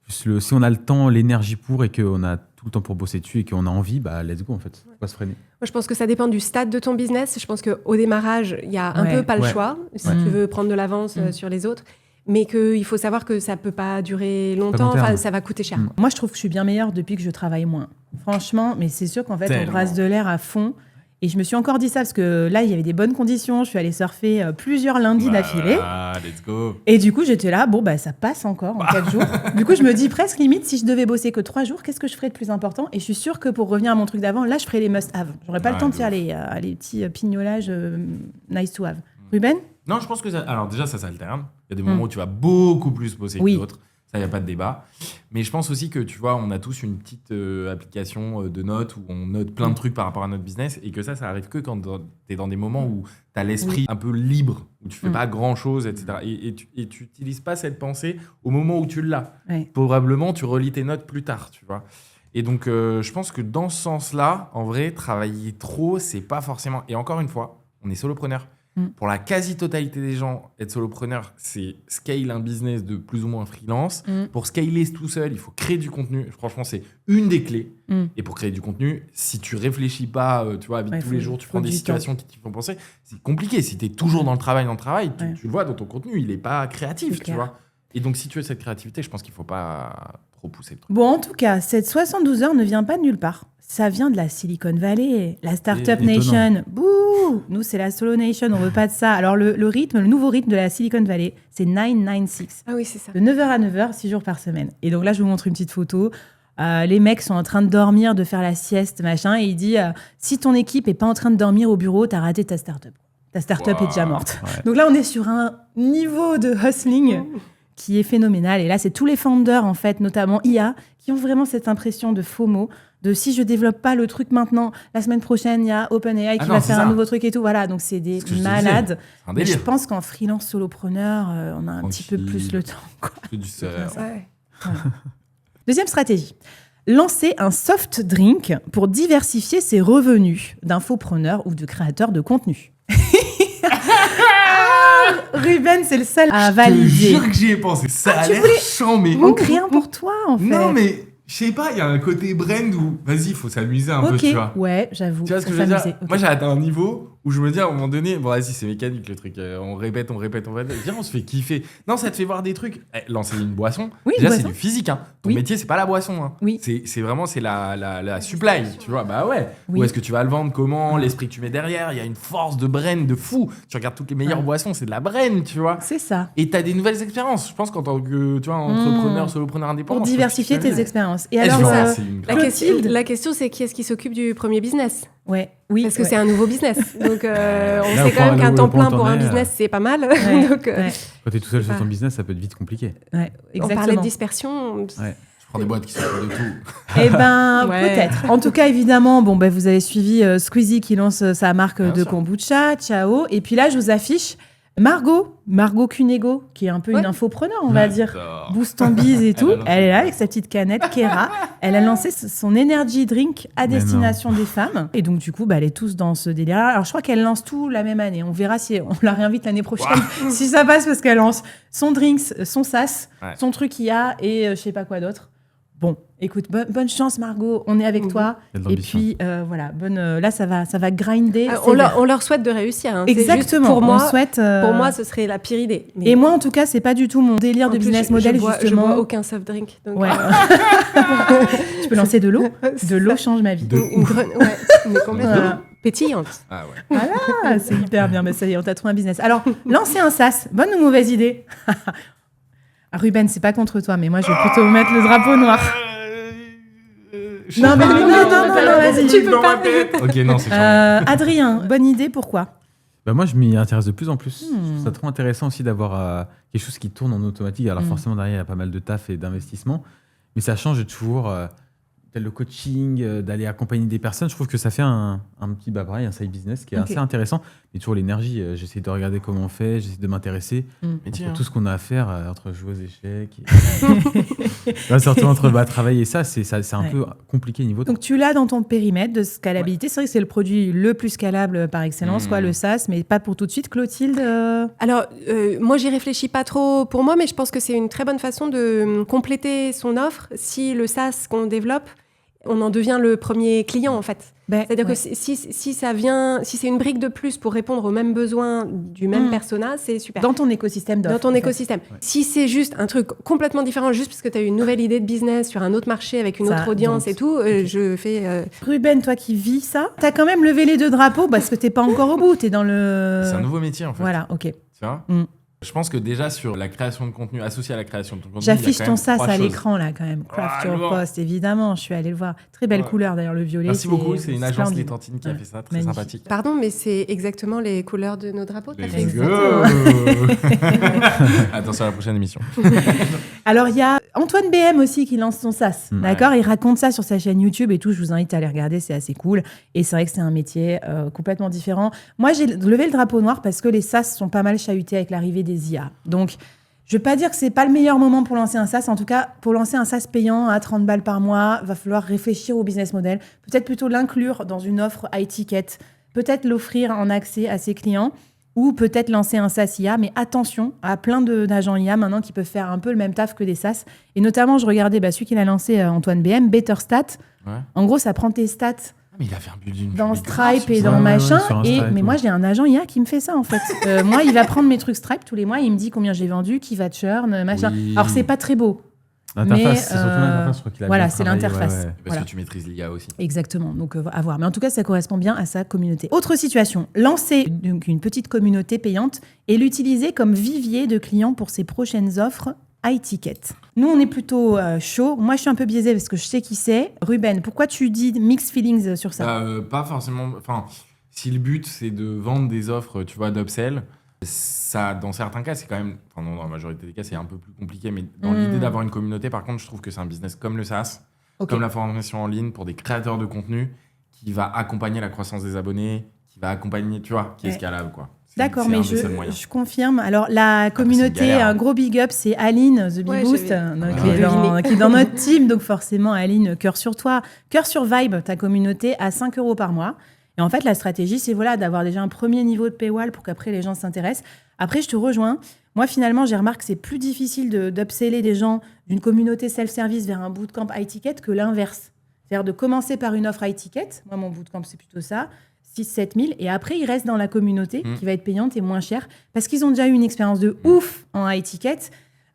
si on a le temps, l'énergie pour, et qu'on a tout le temps pour bosser dessus, et qu'on a envie, bah, let's go, en fait. Faut pas se freiner. Moi, je pense que ça dépend du stade de ton business. Je pense qu'au démarrage, il y a un peu pas le choix, si tu veux prendre de l'avance sur les autres. Mais qu'il faut savoir que ça ne peut pas durer longtemps, ça va coûter cher. Moi, je trouve que je suis bien meilleure depuis que je travaille moins. Franchement, mais c'est sûr qu'en fait, on brasse de l'air à fond. Et je me suis encore dit ça parce que là, il y avait des bonnes conditions. Je suis allée surfer plusieurs lundis d'affilée. Let's go. Et du coup, j'étais là, ça passe encore en 4 jours. Du coup, je me dis presque limite, si je devais bosser que 3 jours, qu'est-ce que je ferais de plus important ? Et je suis sûre que pour revenir à mon truc d'avant, là, je ferais les must-have. J'aurais pas le temps de faire les petits pignolages nice to have. Ruben ? Non, je pense que alors déjà, ça s'alterne. Il y a des moments où tu vas beaucoup plus bosser que d'autres. Ça, il n'y a pas de débat. Mais je pense aussi que, tu vois, on a tous une petite application de notes où on note plein de trucs par rapport à notre business et que ça arrive que quand tu es dans des moments où tu as l'esprit un peu libre, où tu fais pas grand-chose, etc. Et tu n'utilises pas cette pensée au moment où tu l'as. Ouais. Probablement, tu relis tes notes plus tard, tu vois. Et donc, je pense que dans ce sens-là, en vrai, travailler trop, c'est pas forcément... Et encore une fois, on est solopreneur. Pour la quasi-totalité des gens, être solopreneur, c'est scale un business de plus ou moins freelance. Pour scaler tout seul, il faut créer du contenu. Franchement, c'est une des clés. Et pour créer du contenu, si tu réfléchis pas, tu vois, tous les jours, tu prends des situations qui te font penser, c'est compliqué. Si tu es toujours dans le travail, tu le vois dans ton contenu, il n'est pas créatif, tu vois. Et donc, si tu veux cette créativité, je pense qu'il ne faut pas trop pousser le truc. Bon, en tout cas, cette 72 heures ne vient pas de nulle part. Ça vient de la Silicon Valley, la Startup Nation. Bouh! Nous, c'est la Solo Nation, on veut pas de ça. Alors, le nouveau rythme de la Silicon Valley, c'est 996. Ah oui, c'est ça. De 9h à 9h, 6 jours par semaine. Et donc là, je vous montre une petite photo. Les mecs sont en train de dormir, de faire la sieste, machin. Et il dit, si ton équipe est pas en train de dormir au bureau, t'as raté ta startup. Ta startup est déjà morte. Ouais. Donc là, on est sur un niveau de hustling qui est phénoménal. Et là, c'est tous les founders, en fait, notamment IA, qui ont vraiment cette impression de FOMO, de si je développe pas le truc maintenant, la semaine prochaine, il y a OpenAI qui va faire un nouveau truc et tout. Voilà, donc c'est des malades. Mais je pense qu'en freelance solopreneur, on a un petit peu plus le temps. Quoi. Deuxième stratégie. Lancer un soft drink pour diversifier ses revenus d'infopreneur ou de créateur de contenu. Ruben, c'est le seul à valider. Je te jure que j'y ai pensé. Ça a l'air chambé. On crée un pour toi, en fait. Non, mais je sais pas, il y a un côté brand où, vas-y, il faut s'amuser un peu, tu vois. Ouais, j'avoue. Tu vois ce que je veux dire ? Moi, j'ai atteint un niveau où je me dis à un moment donné, bon, vas-y, c'est mécanique le truc. On répète. Viens, on se fait kiffer. Non, ça te fait voir des trucs. Lancer une boisson, déjà, c'est du physique. Hein. Ton métier, c'est pas la boisson. Hein. Oui. C'est vraiment la supply, tu vois. Bah ouais. Oui. Où est-ce que tu vas le vendre ? Comment ? L'esprit que tu mets derrière. Il y a une force de brand de fou. Tu regardes toutes les meilleures boissons, c'est de la brand, tu vois. C'est ça. Et t'as des nouvelles expériences. Je pense qu'en tant que, tu vois, entrepreneur, solopreneur indépendant. Pour diversifier tes expériences. Et alors, la question, c'est qui est-ce qui s'occupe du premier business ? Oui. Parce que c'est un nouveau business. Donc, on sait quand même qu'un temps plein pour un business, c'est pas mal. Donc, quand tu es tout seul sur ton business, ça peut être vite compliqué. Ouais, exactement. On parlait de dispersion. Ouais. Je prends des boîtes qui s'occupent de tout. Eh ben, peut-être. En tout cas, évidemment, vous avez suivi Squeezie qui lance sa marque de kombucha, Ciao. Et puis là, je vous affiche Margot Cunego, qui est un peu une infopreneur, on va dire. Boost en bise et tout. Elle est là avec sa petite canette, Kera. Elle a lancé son energy drink à destination des femmes. Et donc, du coup, elle est tous dans ce délire. Alors, je crois qu'elle lance tout la même année. On verra si on la réinvite l'année prochaine, si ça passe, parce qu'elle lance son drinks, son sas, son truc IA et je sais pas quoi d'autre. Bon, écoute, bonne chance Margot, on est avec toi. Et puis voilà, là ça va grinder. On leur souhaite de réussir. Hein. Exactement. Pour moi, ce serait la pire idée. Mais... Et moi, en tout cas, c'est pas du tout mon délire de business model justement. Je bois aucun soft drink. Donc ouais. Tu peux lancer de l'eau. De l'eau change ma vie. Mais complètement. pétillante. Ah ouais. Voilà, c'est hyper bien. Mais ça y est, on t'a trouvé un business. Alors, lancer un SaaS, bonne ou mauvaise idée? Ruben, c'est pas contre toi, mais moi, je vais plutôt mettre le drapeau noir. Non, vas-y. Tu peux pas. Ok, non, c'est Adrien, bonne idée, pourquoi? Moi, je m'y intéresse de plus en plus. Je trouve ça trop intéressant aussi d'avoir quelque chose qui tourne en automatique. Alors forcément, derrière, il y a pas mal de taf et d'investissement. Mais ça change toujours. Tel le coaching, d'aller accompagner des personnes. Je trouve que ça fait un petit pareil, un side business qui est assez intéressant. Mais toujours l'énergie. J'essaie de regarder comment on fait, j'essaie de m'intéresser. Entre tout ce qu'on a à faire, entre jouer aux échecs. Surtout entre travail et ça, c'est un peu compliqué niveau temps. Donc tu l'as dans ton périmètre de scalabilité. C'est vrai que c'est le produit le plus scalable par excellence, le SaaS, mais pas pour tout de suite. Clotilde Alors, moi, j'y réfléchis pas trop pour moi, mais je pense que c'est une très bonne façon de compléter son offre. Si le SaaS qu'on développe, on en devient le premier client, en fait. C'est-à-dire que si c'est une brique de plus pour répondre aux mêmes besoins du même persona, c'est super. Dans ton écosystème d'offres. Dans ton écosystème. Ouais. Si c'est juste un truc complètement différent, juste parce que tu as une nouvelle idée de business sur un autre marché avec une autre audience et tout, je fais... Ruben, toi qui vis ça, tu as quand même levé les deux drapeaux parce que tu n'es pas encore au bout, tu es dans le... C'est un nouveau métier, en fait. Voilà, ok. Tu vois Je pense que déjà sur la création de contenu, associée à la création de contenu, j'affiche ton SaaS à l'écran là quand même. Craft your post, évidemment. Je suis allée le voir. Très belle couleur d'ailleurs, le violet. Merci beaucoup. C'est une agence Létantine qui a fait ça, très sympathique. Pardon, mais c'est exactement les couleurs de nos drapeaux. Attention à la prochaine émission. Alors il y a Antoine BM aussi qui lance son SaaS. D'accord, il raconte ça sur sa chaîne YouTube et tout. Je vous invite à aller regarder, c'est assez cool. Et c'est vrai que c'est un métier complètement différent. Moi, j'ai levé le drapeau noir parce que les SaaS sont pas mal chahutés avec l'arrivée des IA. Donc, je ne vais pas dire que ce n'est pas le meilleur moment pour lancer un SaaS. En tout cas, pour lancer un SaaS payant à 30 balles par mois, il va falloir réfléchir au business model. Peut-être plutôt l'inclure dans une offre high ticket. Peut-être l'offrir en accès à ses clients ou peut-être lancer un SaaS IA. Mais attention à plein d'agents IA maintenant qui peuvent faire un peu le même taf que des SaaS. Et notamment, je regardais celui qu'il a lancé, Antoine BM, BetterStat. Ouais. En gros, ça prend tes stats. Mais il a fait un building dans Stripe et dans machin. Mais moi, j'ai un agent IA qui me fait ça, en fait. Moi, il va prendre mes trucs Stripe tous les mois. Il me dit combien j'ai vendu, qui va churn, machin. Oui. Alors, c'est pas très beau. L'interface, c'est surtout l'interface, je crois qu'il a voilà, c'est l'interface. Parce que tu maîtrises l'IA aussi. Exactement, donc à voir. Mais en tout cas, ça correspond bien à sa communauté. Autre situation, lancer une petite communauté payante et l'utiliser comme vivier de clients pour ses prochaines offres high ticket. Nous, on est plutôt chaud. Moi, je suis un peu biaisée parce que je sais qui c'est. Ruben, pourquoi tu dis mixed feelings sur ça ? Pas forcément... Enfin, si le but, c'est de vendre des offres, tu vois, d'upsell, ça, dans certains cas, c'est quand même... Enfin, non, dans la majorité des cas, c'est un peu plus compliqué. Mais dans l'idée d'avoir une communauté, par contre, je trouve que c'est un business comme le SaaS, comme la formation en ligne pour des créateurs de contenu qui va accompagner la croissance des abonnés, qui va accompagner, tu vois, qui est scalable, quoi. D'accord, mais je confirme. Alors, la communauté, un gros big up, c'est Aline, The Big Boost, qui est dans notre team. Donc, forcément, Aline, cœur sur toi. Cœur sur Vibe, ta communauté, à 5 € par mois. Et en fait, la stratégie, c'est d'avoir déjà un premier niveau de paywall pour qu'après, les gens s'intéressent. Après, je te rejoins. Moi, finalement, j'ai remarqué que c'est plus difficile d'upseller des gens d'une communauté self-service vers un bootcamp high ticket que l'inverse. C'est-à-dire de commencer par une offre high ticket. Moi, mon bootcamp, c'est plutôt ça. 6-7 000, et après, ils restent dans la communauté qui va être payante et moins chère parce qu'ils ont déjà eu une expérience de ouf en high ticket,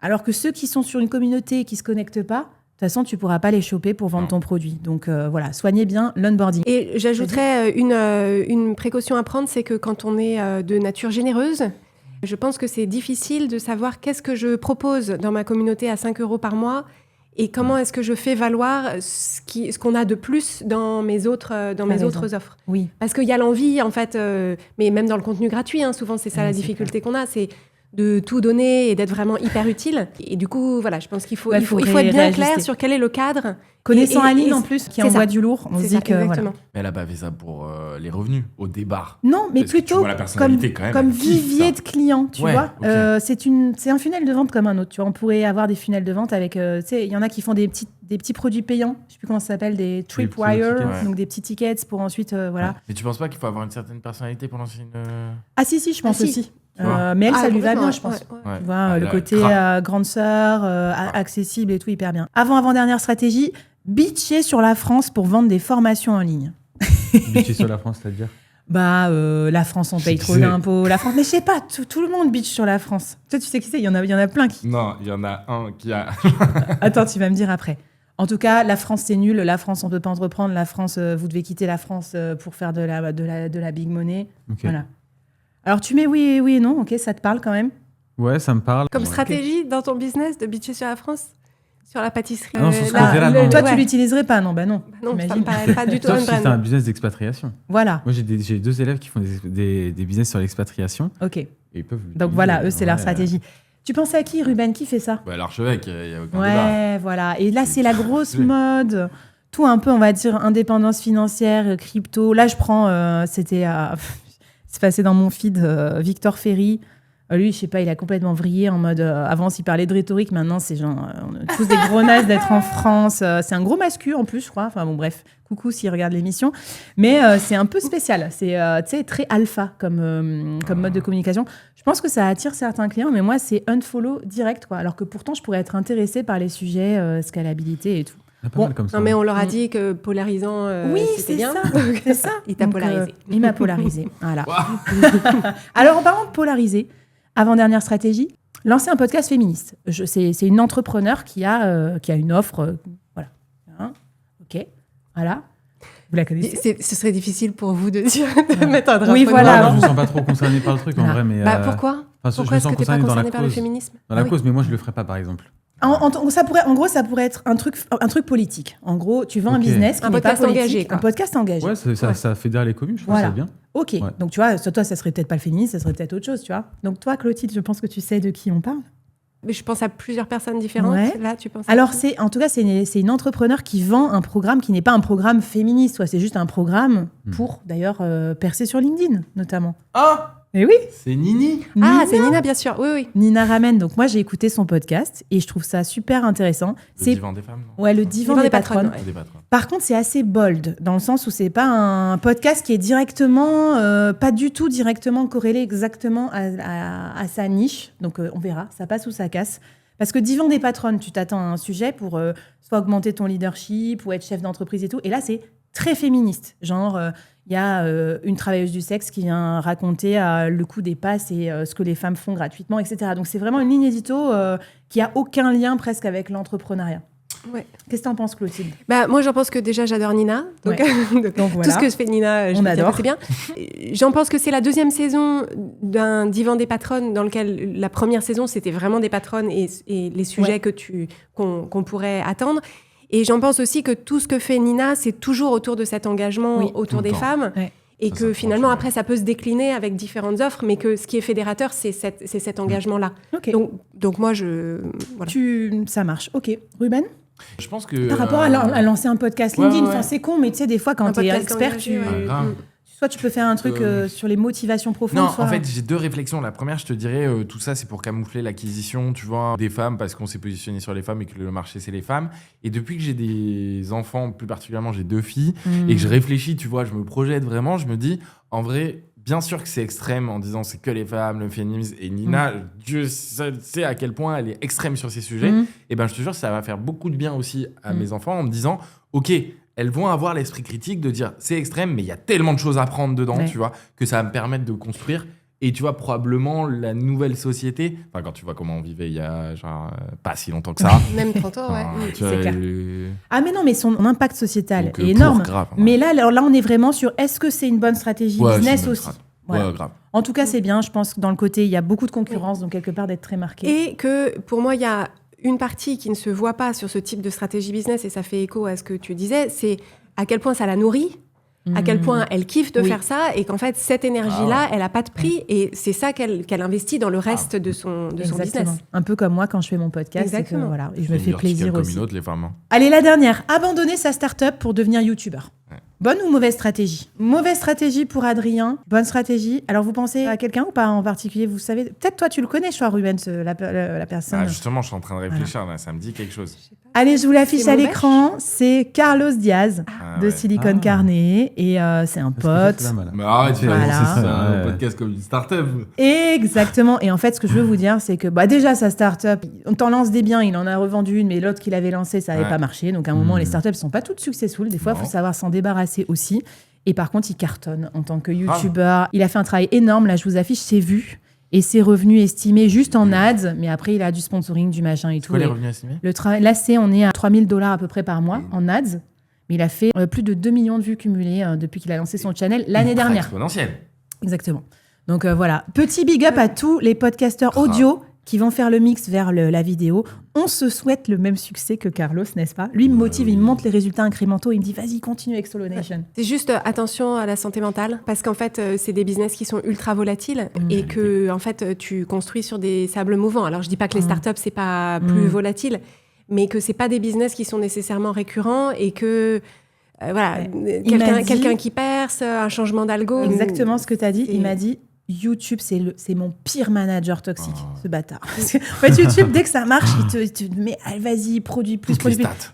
alors que ceux qui sont sur une communauté et qui ne se connectent pas, de toute façon, tu ne pourras pas les choper pour vendre ton produit. Donc voilà, soignez bien l'onboarding. Et j'ajouterais une précaution à prendre, c'est que quand on est de nature généreuse, je pense que c'est difficile de savoir qu'est-ce que je propose dans ma communauté à 5 € par mois et comment est-ce que je fais valoir ce qu'on a de plus dans mes autres offres. Oui. Parce qu'il y a l'envie, en fait, mais même dans le contenu gratuit, souvent c'est ça la difficulté qu'on a, c'est de tout donner et d'être vraiment hyper utile. Et du coup, voilà, je pense qu'il faut être bien clair sur quel est le cadre. Connaissant Aline en plus, qui envoie du lourd, on se dit que... Exactement. Mais elle n'a pas fait ça pour les revenus, au départ. Non, mais plutôt comme vivier de clients, tu vois. Okay. C'est un funnel de vente comme un autre. Tu vois, on pourrait avoir des funnels de vente avec... tu sais, il y en a qui font des petits produits payants. Je ne sais plus comment ça s'appelle, des Tripwire, donc des petits tickets pour ensuite... voilà. Mais tu ne penses pas qu'il faut avoir une certaine personnalité pour lancer une... Ah si, je pense aussi. Mais elle, ça lui va bien, je pense. Ouais. Tu vois, le côté grande sœur, accessible et tout, hyper bien. Avant-dernière stratégie, bitcher sur la France pour vendre des formations en ligne. Bitcher sur la France, c'est-à-dire la France, on paye trop d'impôts. La France, mais je sais pas, tout le monde bitch sur la France. Toi, tu sais qui c'est ? Il y en a plein qui... Non, il y en a un qui a... Attends, tu vas me dire après. En tout cas, la France, c'est nul. La France, on ne peut pas entreprendre. La France, vous devez quitter la France pour faire de la big money. Ok. Voilà. Alors, tu mets oui et non. Ok, ça te parle quand même. Ouais, ça me parle. Comme stratégie dans ton business de bitcher sur la France, sur la pâtisserie. Ah non, sur ce côté-là, non. Toi, tu l'utiliserais pas, non? Bah non. Non, ça me J'imagine. paraît pas du tout Sauf un si c'est un brand. business d'expatriation. Voilà. Moi, j'ai 2 élèves qui font des business sur l'expatriation. Ok. Et ils peuvent Donc voilà, eux, c'est leur ouais. stratégie. Tu pensais à qui, Ruben? Qui fait ça? Bah, l'archevêque, il n'y a aucun débat. Ouais, voilà. Et là, c'est la grosse Ouais. mode. Tout un peu, on va dire, indépendance financière, crypto. Là, je prends, c'est passé dans mon feed, Victor Ferry. Lui, je sais pas, il a complètement vrillé en mode, avant, il parlait de rhétorique, maintenant, c'est genre, on est tous des gros nazes d'être en France. C'est un gros mascu, en plus, je crois. Enfin bon, bref, coucou s'il regarde l'émission. Mais c'est un peu spécial. C'est, tu sais, très alpha comme mode de communication. Je pense que ça attire certains clients, mais moi, c'est unfollow direct, quoi. Alors que pourtant, je pourrais être intéressée par les sujets, scalabilité et tout. Il y a pas Bon, mal comme ça. Non, mais on leur a dit que polarisant, Oui, c'était c'est bien. ça. C'est ça. Il t'a Donc, polarisé. Il m'a polarisé. Voilà. Waouh. Alors, en parlant de polariser, avant-dernière stratégie, lancer un podcast féministe. C'est une entrepreneur qui a une offre. Voilà. Hein, ok. Voilà. Vous la connaissez? Ce serait difficile pour vous de dire de mettre un drapeau. Oui, voilà. Moi, je me sens pas trop concerné par le truc, en Voilà. vrai. Mais, Bah, pourquoi enfin, Pourquoi je me est-ce que sens tu n'es pas concerné dans la concerné par le cause. féminisme Dans la Ah oui. cause, mais moi, je le ferais pas, par exemple. En gros, ça pourrait être un truc politique. En gros, tu vends un Ok. business qui Un n'est pas podcast politique, engagé, quoi. un podcast engagé. Ouais, ça fédère les communes, je trouve Voilà. ça bien. Ok. Ouais. Donc, tu vois, toi, ça serait peut-être pas le féminisme, ça serait peut-être autre chose, tu vois. Donc, toi, Clotilde, je pense que tu sais de qui on parle. Mais je pense à plusieurs personnes différentes. Ouais. Là, tu penses à Alors, qui en tout cas, c'est une entrepreneur qui vend un programme qui n'est pas un programme féministe, soit c'est juste un programme pour, d'ailleurs, percer sur LinkedIn, notamment. Ah, Et oui, c'est Nini. Ah, c'est Nina, bien sûr. Oui, oui. Nina Ramen. Donc, moi, j'ai écouté son podcast et je trouve ça super intéressant. Le C'est divan des femmes, non ouais, le divan Divan des des patronnes. patronnes, Des patrons. Par contre, c'est assez bold, dans le sens où c'est pas un podcast qui est directement, pas du tout directement corrélé exactement à sa niche. Donc, on verra, ça passe ou ça casse. Parce que divan des patronnes, tu t'attends à un sujet pour soit augmenter ton leadership ou être chef d'entreprise et tout. Et là, c'est très féministe. Genre, il y a une travailleuse du sexe qui vient raconter le coût des passes et ce que les femmes font gratuitement, etc. Donc, c'est vraiment une ligne édito qui a aucun lien presque avec l'entrepreneuriat. Ouais. Qu'est-ce que t'en penses, Clotilde? Bah, moi, j'en pense que déjà, j'adore Nina. Donc, Donc, tout voilà. ce que fait Nina, je On peux dire adore. que c'est bien. J'en pense que c'est la 2e saison d'un divan des patronnes dans lequel la première saison, c'était vraiment des patronnes et les sujets qu'on pourrait attendre. Et j'en pense aussi que tout ce que fait Nina, c'est toujours autour de cet engagement Oui. autour Tout le des temps. femmes. Ouais. Et Ça, que ça finalement, prend, après, ça peut se décliner avec différentes offres, mais que ce qui est fédérateur, c'est cet engagement-là. Ok. Donc moi, voilà. Ça marche. Ok. Ruben? Je pense que. Par rapport à lancer un podcast ouais, LinkedIn, ouais. enfin, c'est con, mais tu sais, des fois, quand Un tu es podcast expert, engagé, ouais. Grave. soit tu peux faire un truc sur les motivations profondes. Non, soit... en fait, j'ai 2 réflexions. La première, je te dirais, tout ça, c'est pour camoufler l'acquisition, tu vois, des femmes, parce qu'on s'est positionné sur les femmes et que le marché, c'est les femmes. Et depuis que j'ai des enfants, plus particulièrement, j'ai 2 filles, et que je réfléchis, tu vois, je me projette vraiment, je me dis, en vrai, bien sûr que c'est extrême en disant c'est que les femmes, le féminisme, et Nina, Dieu seul sait à quel point elle est extrême sur ces sujets. Et ben, je te jure, ça va faire beaucoup de bien aussi à mes enfants en me disant, ok, elles vont avoir l'esprit critique de dire c'est extrême, mais il y a tellement de choses à prendre dedans, Ouais. tu vois, que ça va me permettre de construire. Et tu vois, probablement la nouvelle société, enfin, quand tu vois comment on vivait il y a genre, pas si longtemps que ça. Même 30 ans, ouais. Enfin, tu c'est vois, clair. Ah, mais non, mais son impact sociétal donc, est pour, énorme. grave, ouais. Mais là, on est vraiment sur est-ce que c'est une bonne stratégie Ouais, business c'est une aussi. bonne strat. Voilà. Ouais, grave. En tout cas, c'est bien. Je pense que dans le côté, il y a beaucoup de concurrence, donc quelque part d'être très marqué. Et que pour moi, il y a une partie qui ne se voit pas sur ce type de stratégie business, et ça fait écho à ce que tu disais, c'est à quel point ça la nourrit, à quel point elle kiffe de Oui. faire ça, et qu'en fait, cette énergie-là, elle n'a pas de prix, et c'est ça qu'elle investit dans le reste de son Exactement. business. Un peu comme moi quand je fais mon podcast. c'est que, Exactement. voilà, et je C'est me une fais verticale plaisir comme aussi. une autre, les femmes. Hein. Allez, la dernière. Abandonner sa start-up pour devenir youtubeur. Ouais. Bonne ou mauvaise stratégie? Mauvaise stratégie pour Adrien. Bonne stratégie. Alors, vous pensez à quelqu'un ou pas en particulier? Vous savez, peut-être toi, tu le connais, je crois, Ruben, la personne. Ah, justement, je suis en train de réfléchir, là, ça me dit quelque chose. Allez, je vous l'affiche C'est à mauvais. l'écran. C'est Carlos Diaz Ah, de ouais. Silicon Ah. Carnet. Et c'est un Parce que ça, pote. c'est la mal. Mais arrête, tu Voilà. vas lancer un Ouais. podcast comme une start-up. Exactement. Et en fait, ce que je veux vous dire, c'est que déjà, sa start-up, on t'en lance des biens, il en a revendu une, mais l'autre qu'il avait lancé, ça n'avait Ouais. pas marché. Donc, à un moment, Mhm. les start-up ne sont pas toutes successful. Des fois, il Non. faut savoir s'en débarrasser aussi. Et par contre, il cartonne en tant que youtubeur. Il a fait un travail énorme. Là, je vous affiche ses vues. Et ses revenus estimés juste en ads, mais après, il a du sponsoring, du machin et C'est tout. quoi les Et revenus estimés? là, on est à $3 000 à peu près par mois en ads. Mais il a fait plus de 2 millions de vues cumulées depuis qu'il a lancé son channel l'année Ultra dernière. exponentiel. Exactement. Donc voilà, petit big up à tous les podcasteurs audio qui vont faire le mix vers la vidéo. On se souhaite le même succès que Carlos, n'est-ce pas? Lui, il me motive, il me montre les résultats incrémentaux, il me dit vas-y, continue avec Solo Nation. C'est juste attention à la santé mentale, parce qu'en fait, c'est des business qui sont ultra volatiles et que en fait, tu construis sur des sables mouvants. Alors, je dis pas que les startups, c'est pas plus volatile, mais que c'est pas des business qui sont nécessairement récurrents et que quelqu'un qui perce, un changement d'algo. Exactement ce que tu as dit. Il m'a dit YouTube, c'est mon pire manager toxique, ce bâtard. Parce que, en fait, YouTube, dès que ça marche, il te met allez, vas-y, produis plus.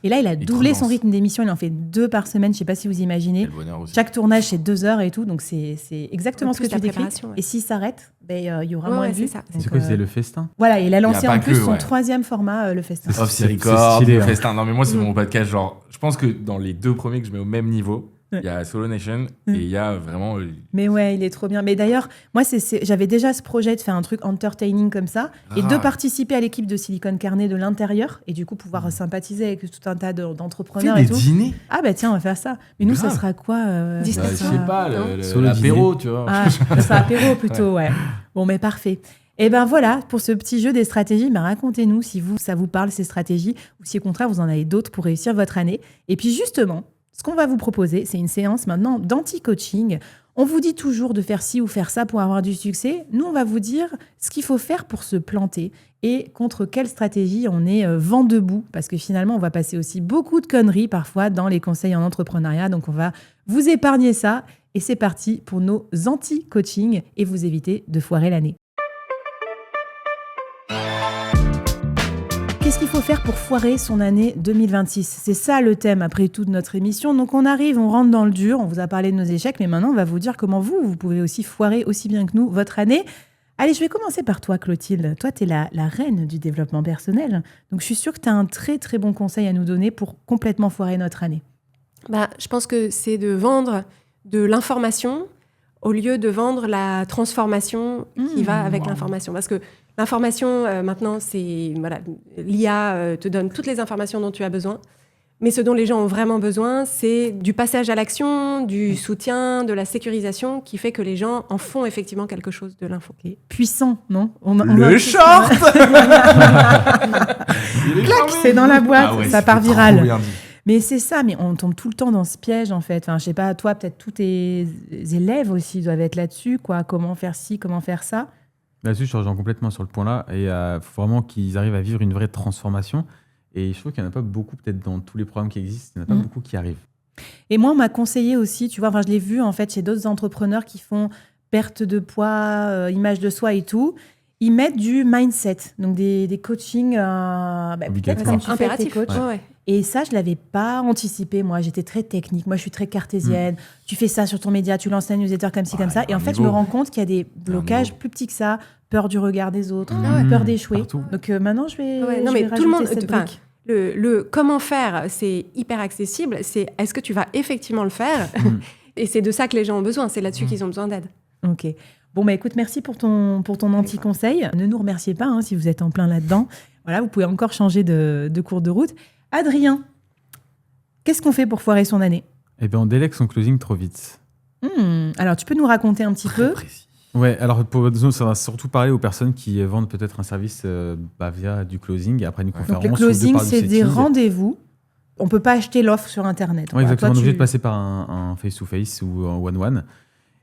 Et là, il a doublé son rythme d'émission. Il en fait 2 par semaine. Je sais pas si vous imaginez. Chaque tournage, c'est 2 heures et tout. Donc, c'est exactement ce que tu décris. Et s'il s'arrête, il y aura moins de vues. C'est quoi, c'est le festin? Voilà, il a lancé en plus son 3e format, le festin. Off the record, le festin. Non, mais moi, c'est mon podcast. Genre, je pense que dans les 2 premiers que je mets au même niveau, il y a Solo Nation et il y a vraiment... Mais ouais, il est trop bien. Mais d'ailleurs, moi, j'avais déjà ce projet de faire un truc entertaining comme ça et de participer à l'équipe de Silicon Carnet de l'intérieur et du coup pouvoir sympathiser avec tout un tas d'entrepreneurs et tout. Dîners. Ah bah tiens, on va faire ça. Mais nous, ça sera quoi je sais pas, l'apéro, tu vois. Ah, ça sera apéro plutôt, ouais. Bon, mais parfait. Et ben voilà, pour ce petit jeu des stratégies, racontez-nous si ça vous parle, ces stratégies, ou si au contraire, vous en avez d'autres pour réussir votre année. Et puis justement, ce qu'on va vous proposer, c'est une séance maintenant d'anti-coaching. On vous dit toujours de faire ci ou faire ça pour avoir du succès. Nous, on va vous dire ce qu'il faut faire pour se planter et contre quelle stratégie on est vent debout. Parce que finalement, on va passer aussi beaucoup de conneries parfois dans les conseils en entrepreneuriat. Donc, on va vous épargner ça. Et c'est parti pour nos anti-coaching et vous éviter de foirer l'année. Qu'est-ce qu'il faut faire pour foirer son année 2026 ? C'est ça le thème après tout de notre émission. Donc on arrive, on rentre dans le dur, on vous a parlé de nos échecs, mais maintenant on va vous dire comment vous pouvez aussi foirer aussi bien que nous votre année. Allez, je vais commencer par toi Clotilde. Toi, tu es la reine du développement personnel. Donc je suis sûre que tu as un très très bon conseil à nous donner pour complètement foirer notre année. Je pense que c'est de vendre de l'information au lieu de vendre la transformation qui va avec l'information. Parce que l'information, maintenant, c'est l'IA te donne toutes les informations dont tu as besoin. Mais ce dont les gens ont vraiment besoin, c'est du passage à l'action, du soutien, de la sécurisation qui fait que les gens en font effectivement quelque chose de l'info. Okay. Puissant, non ? Le short. Clac, c'est dans la boîte, ça part viral. Bien dit. Mais c'est ça, mais on tombe tout le temps dans ce piège, en fait. Enfin, je sais pas, toi, peut-être tous tes élèves aussi doivent être là-dessus, quoi. Comment faire ci, comment faire ça. Là-dessus, je rejoins complètement sur le point-là. Et il faut vraiment qu'ils arrivent à vivre une vraie transformation. Et je trouve qu'il n'y en a pas beaucoup, peut-être dans tous les programmes qui existent, il n'y en a pas beaucoup qui arrivent. Et moi, on m'a conseillé aussi, tu vois, je l'ai vu, en fait, chez d'autres entrepreneurs qui font perte de poids, image de soi et tout. Ils mettent du mindset, donc des coachings, peut-être comme tu fais tes coachs. Ouais. Et ça, je ne l'avais pas anticipé, moi. J'étais très technique. Moi, je suis très cartésienne. Tu fais ça sur ton média, tu lances un newsletter comme ci, comme ça. Et en fait, je me rends compte qu'il y a des blocages plus petits que ça. Peur du regard des autres, peur d'échouer. Partout. Donc maintenant, je vais tout le monde, cette brique. Le comment faire, c'est hyper accessible. C'est est-ce que tu vas effectivement le faire Et c'est de ça que les gens ont besoin. C'est là-dessus qu'ils ont besoin d'aide. Ok. Bon, écoute, merci pour ton anti-conseil. Ne nous remerciez pas si vous êtes en plein là-dedans. Voilà, vous pouvez encore changer de cours de route. Adrien, qu'est-ce qu'on fait pour foirer son année ? Eh bien, on délègue son closing trop vite. Alors, tu peux nous raconter un petit peu ? Précis. Ouais, alors pour nous, ça va surtout parler aux personnes qui vendent peut-être un service via du closing et après une conférence. Donc, le closing, c'est des rendez-vous. On ne peut pas acheter l'offre sur Internet. Oui, exactement. On est obligé de passer par un face-to-face ou un one-one.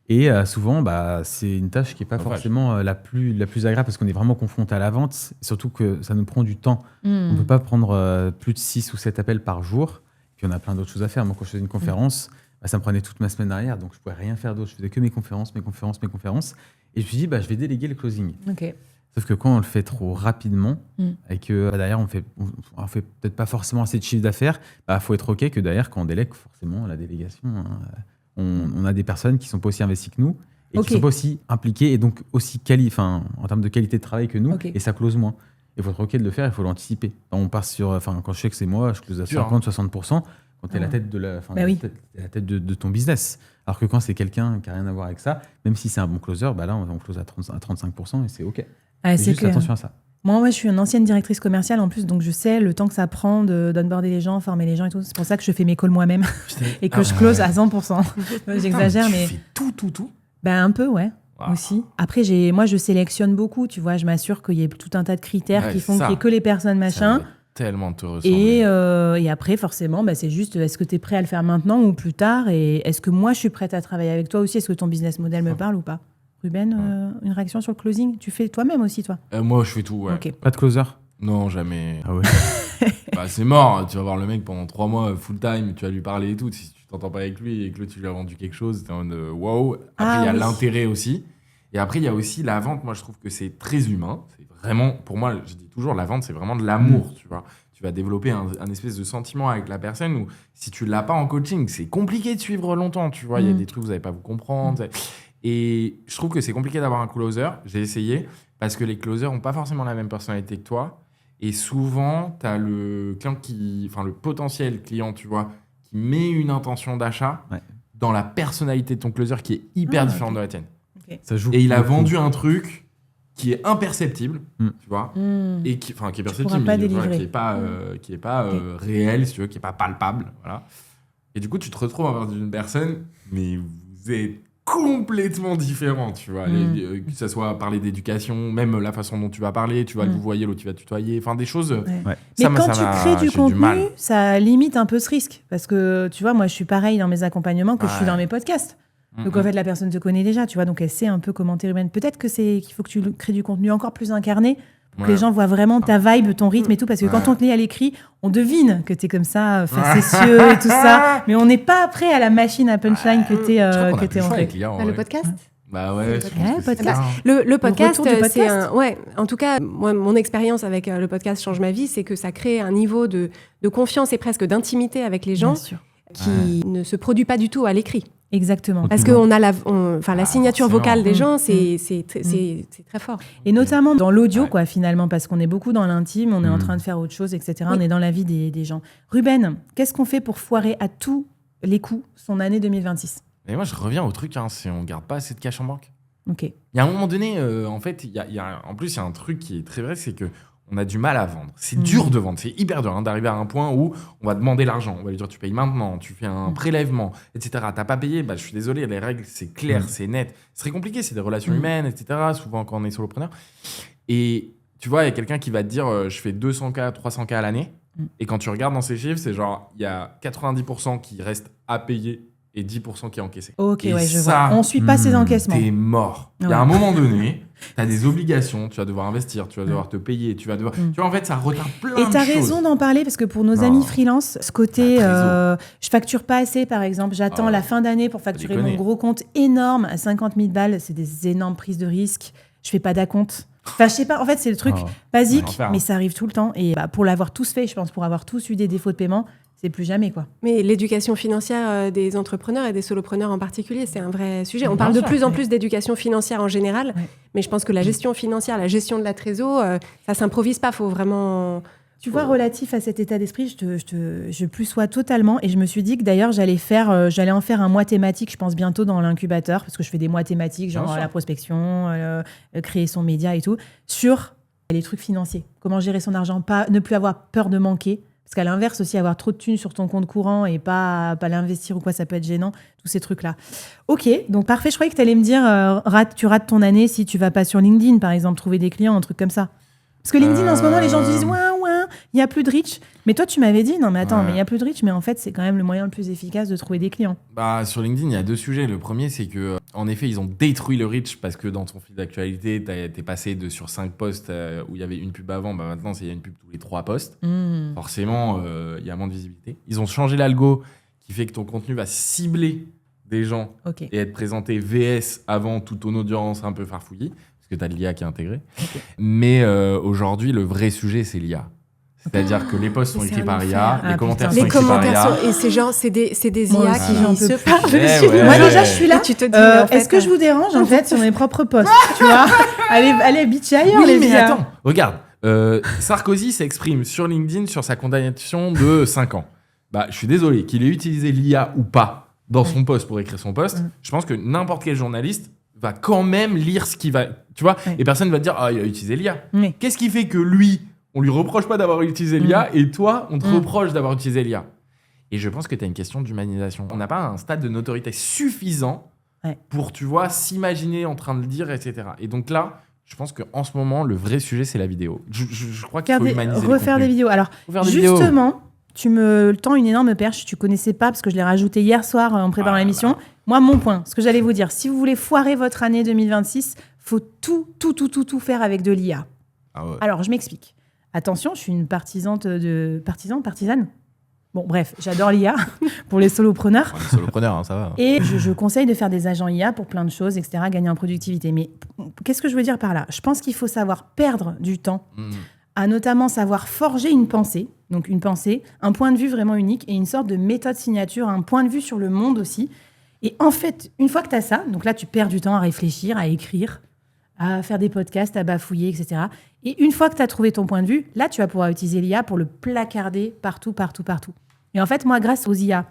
Et souvent, c'est une tâche qui n'est pas forcément la plus agréable parce qu'on est vraiment confronté à la vente. Surtout que ça nous prend du temps. On ne peut pas prendre plus de 6 ou 7 appels par jour. Puis on a plein d'autres choses à faire. Moi, quand je faisais une conférence, ça me prenait toute ma semaine derrière. Donc, je ne pouvais rien faire d'autre. Je faisais que mes conférences. Et je me suis dit, je vais déléguer le closing. Okay. Sauf que quand on le fait trop rapidement et que derrière, on fait peut-être pas forcément assez de chiffre d'affaires, faut être OK que derrière, quand on délègue, forcément, la délégation... On a des personnes qui ne sont pas aussi investies que nous et qui ne sont pas aussi impliquées et donc aussi en termes de qualité de travail que nous, et ça close moins. Il faut être OK de le faire, il faut l'anticiper. On part sur, quand je sais que c'est moi, je close à 50-60%. Quand tu es la tête de la tête de ton business. Alors que quand c'est quelqu'un qui n'a rien à voir avec ça, même si c'est un bon closer, là, on close à 35% et c'est OK. C'est juste clair. attention à ça. Moi, je suis une ancienne directrice commerciale en plus, donc je sais le temps que ça prend d'onboarder les gens, former les gens et tout. C'est pour ça que je fais mes calls moi-même et que je close à 100%. J'exagère, mais... Tu fais tout. Un peu, ouais. Aussi. Après, moi, je sélectionne beaucoup, tu vois. Je m'assure qu'il y ait tout un tas de critères qui font qu'il n'y ait que les personnes machin. Tellement te ressembler. Et après, forcément, c'est juste, est-ce que tu es prêt à le faire maintenant ou plus tard? Et est-ce que moi, je suis prête à travailler avec toi aussi? Est-ce que ton business model me parle ou pas? Ruben, une réaction sur le closing? Tu fais toi-même aussi, toi? Moi, je fais tout, ouais. Okay. Pas de closer? Non, jamais. Ah ouais. C'est mort. Tu vas voir le mec pendant 3 mois full-time, tu vas lui parler et tout. Si tu t'entends pas avec lui et que tu lui as vendu quelque chose, t'es en mode wow. Après, il y a l'intérêt aussi. Et après, il y a aussi la vente. Moi, je trouve que c'est très humain. C'est vraiment, pour moi, je dis toujours, la vente, c'est vraiment de l'amour, tu vois. Tu vas développer un espèce de sentiment avec la personne où, si tu l'as pas en coaching, c'est compliqué de suivre longtemps, tu vois. Il y a des trucs que vous n'allez pas vous comprendre. Et je trouve que c'est compliqué d'avoir un closer. J'ai essayé parce que les closers n'ont pas forcément la même personnalité que toi. Et souvent, tu as le potentiel client, tu vois, qui met une intention d'achat dans la personnalité de ton closer qui est hyper différente de la tienne. Okay. Ça joue. Et il a vendu un truc qui est imperceptible, tu vois, et qui est perceptible, pas mais, tu vois, qui est pas réel, si tu veux, qui est pas palpable, voilà. Et du coup, tu te retrouves en face d'une personne, mais vous êtes complètement différents, tu vois, que ça soit parler d'éducation, même la façon dont tu vas parler, tu vas vous voyer, l'autre tu vas tutoyer, enfin des choses. Mais quand tu crées du contenu, ça limite un peu ce risque, parce que tu vois, moi je suis pareil dans mes accompagnements que je suis dans mes podcasts. Donc en fait, la personne te connaît déjà, tu vois, donc elle sait un peu comment t'es humaine. Peut-être que qu'il faut que tu crées du contenu encore plus incarné pour que les gens voient vraiment ta vibe, ton rythme et tout, parce que quand on te lit à l'écrit, on devine que t'es comme ça, facétieux et tout ça, mais on n'est pas prêt à la machine à punchline que t'es en fait. Le podcast Bah ouais, podcast. Le podcast, c'est en tout cas, moi, mon expérience avec le podcast Change ma vie, c'est que ça crée un niveau de confiance et presque d'intimité avec les gens qui ne se produit pas du tout à l'écrit. Exactement. Parce qu'on a la signature vocale des gens, c'est très fort. Et notamment dans l'audio, quoi, finalement, parce qu'on est beaucoup dans l'intime, on est en train de faire autre chose, etc. On est dans la vie des gens. Ruben, qu'est-ce qu'on fait pour foirer à tous les coups son année 2026 ? Et moi, je reviens au truc, c'est on garde pas assez de cash en banque. Ok. Il y a un moment donné, en fait, en plus, il y a un truc qui est très vrai, c'est que on a du mal à vendre. C'est dur de vendre, c'est hyper dur d'arriver à un point où on va demander l'argent. On va lui dire, tu payes maintenant, tu fais un prélèvement, etc. T'as pas payé, je suis désolé, les règles, c'est clair, c'est net. C'est très compliqué, c'est des relations humaines, etc. Souvent, quand on est solopreneur. Et tu vois, il y a quelqu'un qui va te dire, je fais 200K, 300K à l'année. Et quand tu regardes dans ces chiffres, c'est genre, il y a 90% qui restent à payer et 10% qui est encaissé. Ok, et je vois. On suit pas ces encaissements. T'es mort. Il y a un moment donné, t'as des obligations, tu vas devoir investir, tu vas devoir te payer, tu vas devoir... Tu vois, en fait, ça retarde plein de choses. Et t'as raison d'en parler, parce que pour nos amis freelance, ce côté, je facture pas assez, par exemple, j'attends la fin d'année pour facturer mon gros compte énorme à 50 000 balles, c'est des énormes prises de risque, je fais pas d'acompte. Enfin, je sais pas, en fait, c'est le truc basique, mais ça arrive tout le temps. Et pour l'avoir tous fait, je pense, pour avoir tous eu des défauts de paiement, c'est plus jamais, quoi. Mais l'éducation financière des entrepreneurs et des solopreneurs en particulier, c'est un vrai sujet. On parle de plus en plus d'éducation financière en général, mais je pense que la gestion financière, la gestion de la trésor, ça s'improvise pas, faut vraiment... Tu vois, relatif à cet état d'esprit, je plus sois totalement. Et je me suis dit que d'ailleurs, j'allais en faire un mois thématique, je pense, bientôt dans l'incubateur, parce que je fais des mois thématiques, genre la prospection, créer son média et tout, sur les trucs financiers. Comment gérer son argent, ne plus avoir peur de manquer. Parce qu'à l'inverse aussi, avoir trop de thunes sur ton compte courant et pas l'investir ou quoi, ça peut être gênant, tous ces trucs-là. Ok, donc parfait. Je croyais que tu allais me dire, tu rates ton année si tu vas pas sur LinkedIn, par exemple, trouver des clients, un truc comme ça. Parce que LinkedIn, en ce moment, les gens disent il n'y a plus de reach. Mais toi, tu m'avais dit, non, mais attends, mais il n'y a plus de reach. Mais en fait, c'est quand même le moyen le plus efficace de trouver des clients. Sur LinkedIn, il y a 2 sujets. Le premier, c'est que, en effet, ils ont détruit le reach parce que dans ton fil d'actualité, t'es passé sur 5 posts où il y avait une pub avant. Maintenant, il y a une pub tous les 3 posts. Forcément, il y a moins de visibilité. Ils ont changé l'algo qui fait que ton contenu va cibler des gens et être présenté VS avant toute ton audience un peu farfouillie. Parce que tu as de l'IA qui est intégrée. Mais aujourd'hui, le vrai sujet, c'est l'IA. C'est-à-dire que les posts sont écrits par IA, les commentaires sont écrits par IA. Et c'est des IA qui se parlent dessus. Moi, déjà, je suis là. Tu te dis, est-ce que je vous dérange, en fait, sur mes propres posts, tu vois ? Allez, bitcher ailleurs, les mais IA. attends, regarde. Sarkozy s'exprime sur LinkedIn sur sa condamnation de 5 ans. bah, je suis désolé, qu'il ait utilisé l'IA ou pas dans son post pour écrire son post, je pense que n'importe quel journaliste va quand même lire ce qu'il va... Tu vois, et personne ne va te dire « Ah, il a utilisé l'IA ». Qu'est-ce qui fait que lui, on lui reproche pas d'avoir utilisé l'IA et toi, on te reproche d'avoir utilisé l'IA ? Et je pense que tu as une question d'humanisation. On n'a pas un stade de notoriété suffisant pour, tu vois, s'imaginer en train de le dire, etc. Et donc là, je pense qu'en ce moment, le vrai sujet, c'est la vidéo. Je crois qu'il faut humaniser refaire des vidéos. Alors, justement, tu me tends une énorme perche. Tu connaissais pas, parce que je l'ai rajouté hier soir en préparant l'émission. Moi, mon point, ce que j'allais vous dire, si vous voulez foirer votre année 2026, faut tout faire avec de l'IA. Ah ouais. Alors, je m'explique. Attention, je suis une partisane. Bon, bref, j'adore l'IA pour les solopreneurs. Les solopreneurs, ça va. Et je conseille de faire des agents IA pour plein de choses, etc., gagner en productivité. Mais qu'est-ce que je veux dire par là ? Je pense qu'il faut savoir perdre du temps, à notamment savoir forger une pensée. Donc une pensée, un point de vue vraiment unique et une sorte de méthode signature, un point de vue sur le monde aussi. Et en fait, une fois que tu as ça, donc là, tu perds du temps à réfléchir, à écrire, à faire des podcasts, à bafouiller, etc. Et une fois que tu as trouvé ton point de vue, là, tu vas pouvoir utiliser l'IA pour le placarder partout. Et en fait, moi, grâce aux IA,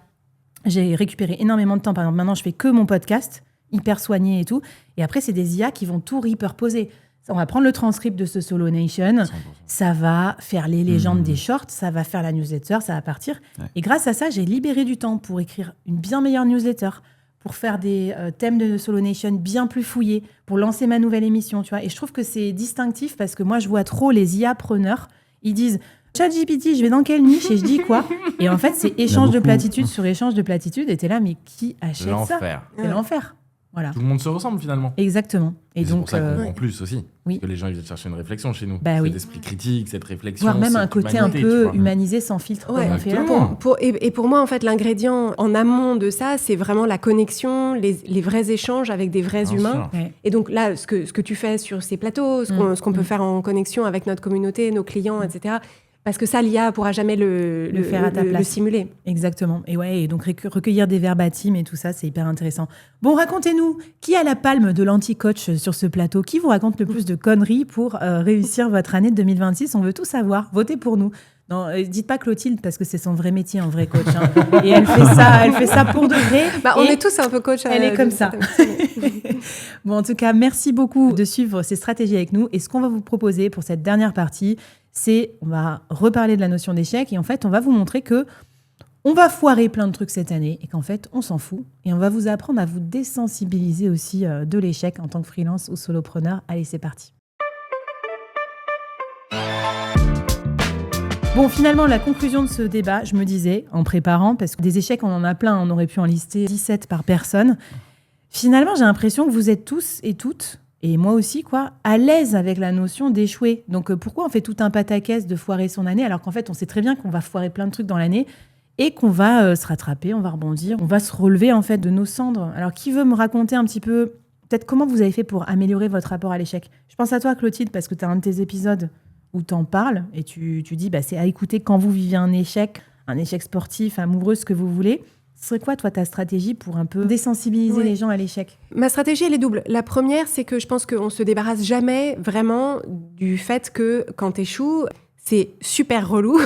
j'ai récupéré énormément de temps. Par exemple, maintenant, je fais que mon podcast, hyper soigné et tout. Et après, c'est des IA qui vont tout repurposer. On va prendre le transcript de ce Solo Nation. 100%. Ça va faire les légendes des shorts. Ça va faire la newsletter. Ça va partir. Ouais. Et grâce à ça, j'ai libéré du temps pour écrire une bien meilleure newsletter, pour faire des thèmes de Solo Nation bien plus fouillés, pour lancer ma nouvelle émission. Tu vois. Et je trouve que c'est distinctif parce que moi, je vois trop les IA-preneurs. Ils disent... ChatGPT, je vais dans quelle niche et je dis quoi ? Et en fait, c'est échange de platitudes sur échange de platitudes. Et t'es là, mais qui achète ça ? C'est l'enfer. Voilà. Tout le monde se ressemble finalement. Exactement. Et donc, c'est pour ça qu'on en plus aussi. Oui. Parce que les gens ils viennent chercher une réflexion chez nous. Cet esprit critique, cette réflexion. Voire même un côté un peu humanisé, sans filtre. Ouais, comme on fait là. Et pour moi, en fait, l'ingrédient en amont de ça, c'est vraiment la connexion, les vrais échanges avec des vrais humains. Ouais. Et donc là, ce que tu fais sur ces plateaux, ce qu'on peut faire en connexion avec notre communauté, nos clients, etc. Parce que ça, l'IA ne pourra jamais le faire à ta place. Le simuler. Exactement. Et donc recueillir des verbatims et tout ça, c'est hyper intéressant. Bon, racontez-nous, qui a la palme de l'anti-coach sur ce plateau ? Qui vous raconte le plus de conneries pour réussir votre année de 2026 ? On veut tout savoir. Votez pour nous. Non, dites pas Clotilde, parce que c'est son vrai métier, en vrai coach. Hein. Et elle fait ça pour de vrai. On est tous un peu coach. Elle est comme ça. Bon, en tout cas, merci beaucoup de suivre ces stratégies avec nous. Et ce qu'on va vous proposer pour cette dernière partie, c'est on va reparler de la notion d'échec et en fait, on va vous montrer que on va foirer plein de trucs cette année et qu'en fait, on s'en fout. Et on va vous apprendre à vous désensibiliser aussi de l'échec en tant que freelance ou solopreneur. Allez, c'est parti. Bon, finalement, la conclusion de ce débat, je me disais, en préparant, parce que des échecs, on en a plein, on aurait pu en lister 17 par personne. Finalement, j'ai l'impression que vous êtes tous et toutes, et moi aussi, à l'aise avec la notion d'échouer. Donc, pourquoi on fait tout un pataquès de foirer son année, alors qu'en fait, on sait très bien qu'on va foirer plein de trucs dans l'année et qu'on va se rattraper, on va rebondir, on va se relever, en fait, de nos cendres. Alors, qui veut me raconter un petit peu, peut-être, comment vous avez fait pour améliorer votre rapport à l'échec ? Je pense à toi, Clotilde, parce que tu as un de tes épisodes où tu en parles et tu dis c'est à écouter quand vous vivez un échec sportif, amoureux, ce que vous voulez. Ce serait quoi, toi, ta stratégie pour un peu désensibiliser les gens à l'échec ? Ma stratégie, elle est double. La première, c'est que je pense qu'on ne se débarrasse jamais vraiment du fait que quand tu échoues, c'est super relou,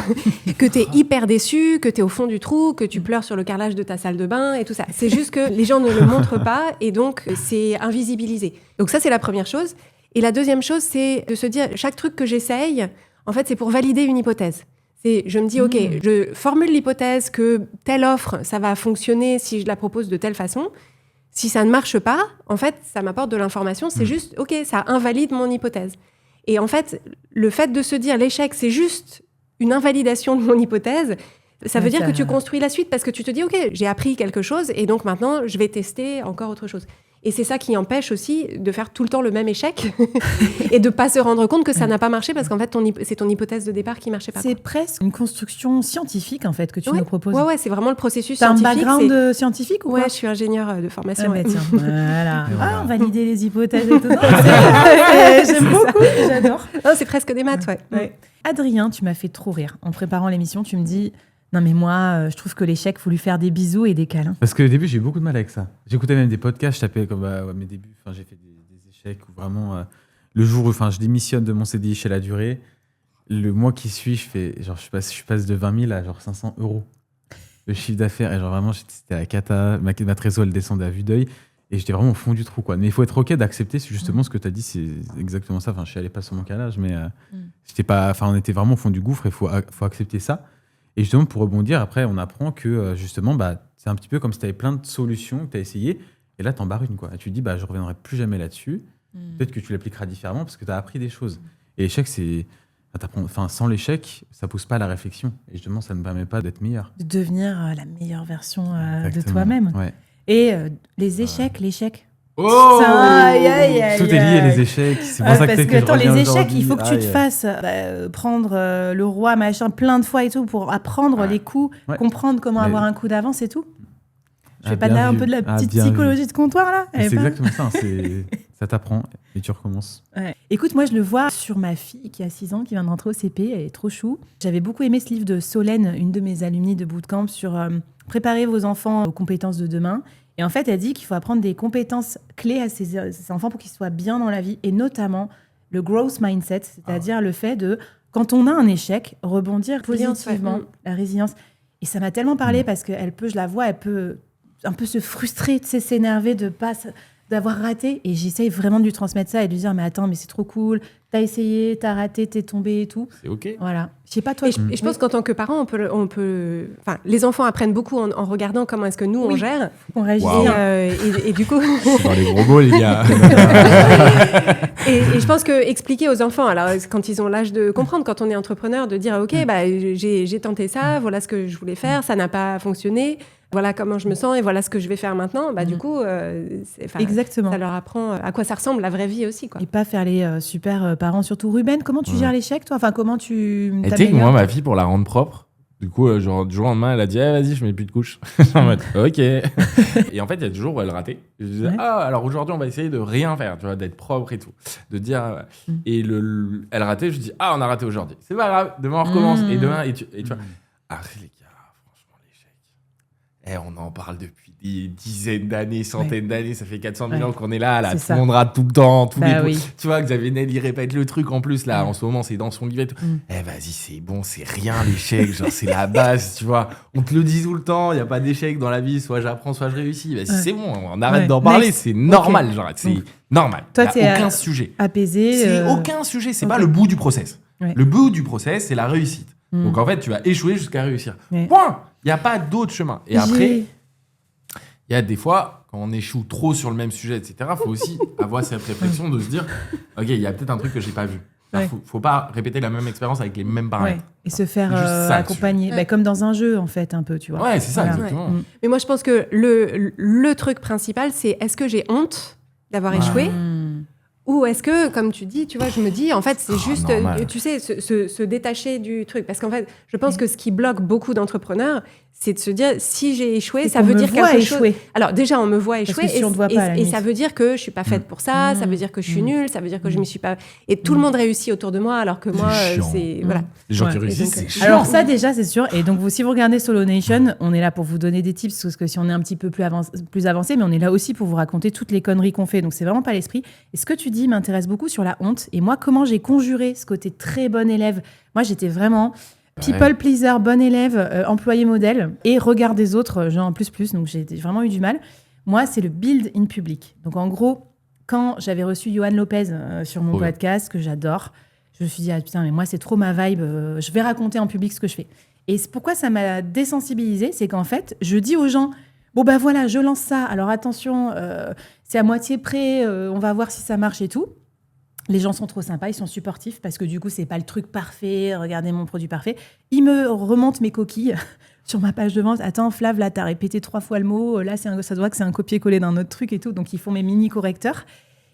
que tu es hyper déçu, que tu es au fond du trou, que tu pleures sur le carrelage de ta salle de bain et tout ça. C'est juste que les gens ne le montrent pas et donc c'est invisibilisé. Donc ça, c'est la première chose. Et la deuxième chose, c'est de se dire, chaque truc que j'essaye, en fait, c'est pour valider une hypothèse. Je me dis, OK, je formule l'hypothèse que telle offre, ça va fonctionner si je la propose de telle façon. Si ça ne marche pas, en fait, ça m'apporte de l'information. C'est juste, OK, ça invalide mon hypothèse. Et en fait, le fait de se dire, l'échec, c'est juste une invalidation de mon hypothèse, ça veut dire que tu construis la suite parce que tu te dis, OK, j'ai appris quelque chose et donc maintenant, je vais tester encore autre chose. Et c'est ça qui empêche aussi de faire tout le temps le même échec et de ne pas se rendre compte que ça n'a pas marché parce qu'en fait, c'est ton hypothèse de départ qui ne marchait pas. C'est presque une construction scientifique, en fait, que tu nous proposes. Ouais, c'est vraiment le processus scientifique. T'as un background scientifique ou quoi ? Ouais, je suis ingénieure de formation. Tiens, voilà. Valider les hypothèses et tout. J'aime beaucoup, j'adore. Non, c'est presque des maths, ouais. Adrien, tu m'as fait trop rire. En préparant l'émission, tu me dis... Non, mais moi, je trouve que l'échec, il faut lui faire des bisous et des câlins. Parce qu'au début, j'ai eu beaucoup de mal avec ça. J'écoutais même des podcasts, je tapais comme mes débuts. J'ai fait des échecs où vraiment, le jour où je démissionne de mon CDI chez La Durée, le mois qui suit, je passe de 20 000 à 500 €. le chiffre d'affaires, et genre vraiment, c'était la cata. Ma trésor, elle descendait à vue d'œil. Et j'étais vraiment au fond du trou, quoi. Mais il faut être OK d'accepter, c'est justement ce que tu as dit, c'est exactement ça. Enfin, je suis allé pas sur mon calage, mais on était vraiment au fond du gouffre et il faut accepter ça. Et justement, pour rebondir, après, on apprend que justement, c'est un petit peu comme si tu avais plein de solutions que tu as essayé, et là, tu en barres une, quoi. Et tu te dis, je ne reviendrai plus jamais là-dessus. Peut-être que tu l'appliqueras différemment parce que tu as appris des choses. Et l'échec, sans l'échec, ça pousse pas à la réflexion. Et justement, ça ne permet pas d'être meilleur. De devenir la meilleure version de toi-même. Ouais. Et l'échec. Oh Tout est lié, les échecs. C'est pour ça parce que attends, les échecs, il faut que tu te fasses prendre le roi, machin, plein de fois et tout, pour apprendre les coups, comprendre comment avoir un coup d'avance et tout. Je fais pas un peu de la petite psychologie de comptoir, là? C'est exactement ça. Ça t'apprend et tu recommences. Ouais. Écoute, moi, je le vois sur ma fille qui a 6 ans, qui vient de rentrer au CP. Elle est trop chou. J'avais beaucoup aimé ce livre de Solène, une de mes alumnies de bootcamp, sur préparer vos enfants aux compétences de demain. Et en fait, elle dit qu'il faut apprendre des compétences clés à ces enfants pour qu'ils soient bien dans la vie, et notamment le growth mindset, c'est-à-dire le fait de, quand on a un échec, rebondir positivement, la résilience. Et ça m'a tellement parlé parce qu'elle peut, je la vois, elle peut un peu se frustrer, s'énerver d'avoir raté. Et j'essaye vraiment de lui transmettre ça et de lui dire, mais attends, mais c'est trop cool, t'as essayé, t'as raté, t'es tombé et tout. C'est OK. Voilà. Je sais pas toi. Et je pense qu'en tant que parent, on peut... Enfin, les enfants apprennent beaucoup en regardant comment est-ce que nous, on gère. On réagit. Wow. Et du coup... Dans les gros mots, les gars. et je pense que expliquer aux enfants, alors quand ils ont l'âge de comprendre, quand on est entrepreneur, de dire, OK, j'ai tenté ça, voilà ce que je voulais faire, ça n'a pas fonctionné, voilà comment je me sens et voilà ce que je vais faire maintenant. Du coup, exactement. Ça leur apprend à quoi ça ressemble la vraie vie aussi, quoi. Et pas faire les super parents, surtout Ruben. Comment tu gères l'échec, toi? Enfin, comment tu Et tu sais que moi, ma fille, pour la rendre propre, du coup, genre, du jour au lendemain, elle a dit vas-y, je mets plus de couches. En mode, OK. Et en fait, il y a des jours où elle ratait. Je disais alors aujourd'hui, on va essayer de rien faire, tu vois, d'être propre et tout. De dire. Et elle ratait, je dis on a raté aujourd'hui. C'est pas grave, demain, on recommence. Et demain, et tu vois. Arrête, les gars, franchement, l'échec. On en parle depuis des dizaines d'années, centaines d'années, ça fait 400 000 ans qu'on est là, tout le monde rate tout le temps, tous les tu vois, Xavier Niel, il répète le truc en plus, là, en ce moment, c'est dans son livre. Vas-y, c'est bon, c'est rien l'échec, genre, c'est la base, tu vois. On te le dit tout le temps, il n'y a pas d'échec dans la vie, soit j'apprends, soit je réussis. Vas-y, c'est bon, on arrête d'en parler, c'est normal, genre, c'est normal. Toi, il n'y a aucun sujet. Apaisé. C'est aucun sujet, c'est pas le bout du process. Le bout du process, c'est la réussite. Donc, en fait, tu vas échouer jusqu'à réussir. Point. Il n'y a pas d'autre chemin. Et après, il y a des fois, quand on échoue trop sur le même sujet, etc., il faut aussi avoir cette réflexion de se dire, OK, il y a peut-être un truc que je n'ai pas vu. Il ne faut pas répéter la même expérience avec les mêmes paramètres. Et se faire accompagner, comme dans un jeu, en fait, un peu, tu vois. Ouais, c'est ça, exactement. Mais moi, je pense que le truc principal, c'est est-ce que j'ai honte d'avoir échoué ? Ou est-ce que, comme tu dis, tu vois, je me dis, en fait, c'est juste, tu sais, se détacher du truc. Parce qu'en fait, je pense que ce qui bloque beaucoup d'entrepreneurs, c'est de se dire, si j'ai échoué, ça veut dire quelque chose. Alors, déjà, on me voit échouer. Et ça veut dire que je suis pas faite pour ça, ça veut dire que je suis nulle, ça veut dire que je m'y suis pas. Et tout le monde réussit autour de moi, alors que moi, c'est. Voilà. Les gens qui réussissent, c'est chiant. Alors, ça, déjà, c'est sûr. Et donc, si vous regardez Solo Nation, on est là pour vous donner des tips, parce que si on est un petit peu plus avancé, mais on est là aussi pour vous raconter toutes les conneries qu'on fait. Donc, c'est vraiment pas l'esprit. Et ce que tu dis m'intéresse beaucoup sur la honte. Et moi, comment j'ai conjuré ce côté très bon élève. Moi, j'étais vraiment people pleaser, bon élève, employé modèle et regard des autres, genre plus. Donc, j'ai vraiment eu du mal. Moi, c'est le build in public. Donc, en gros, quand j'avais reçu Johan Lopez sur mon podcast, que j'adore, je me suis dit, putain, mais moi, c'est trop ma vibe. Je vais raconter en public ce que je fais. Et pourquoi ça m'a désensibilisée, c'est qu'en fait, je dis aux gens, bon, voilà, je lance ça. Alors, attention, c'est à moitié prêt. On va voir si ça marche et tout. Les gens sont trop sympas, ils sont supportifs parce que du coup, c'est pas le truc parfait. Regardez mon produit parfait. Ils me remontent mes coquilles sur ma page de vente. Attends, Flav, là, t'as répété 3 fois le mot. Là, ça doit que c'est un copier-coller d'un autre truc et tout. Donc, ils font mes mini-correcteurs.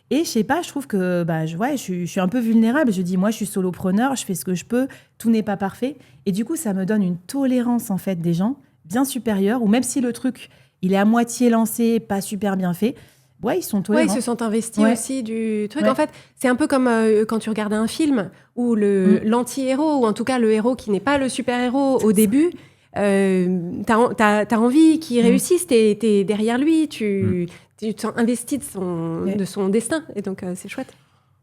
Et je sais pas, je trouve que je suis un peu vulnérable. Je dis, moi, je suis solopreneur, je fais ce que je peux. Tout n'est pas parfait. Et du coup, ça me donne une tolérance, en fait, des gens bien supérieure. Ou même si le truc, il est à moitié lancé, pas super bien fait, ils sont tolérants. Ils se sentent investis aussi du truc. En fait, c'est un peu comme quand tu regardes un film où l'anti-héros, ou en tout cas le héros qui n'est pas le super-héros au début, t'as envie qu'il réussisse, t'es derrière lui, tu te sens investi de son destin. Et donc, c'est chouette.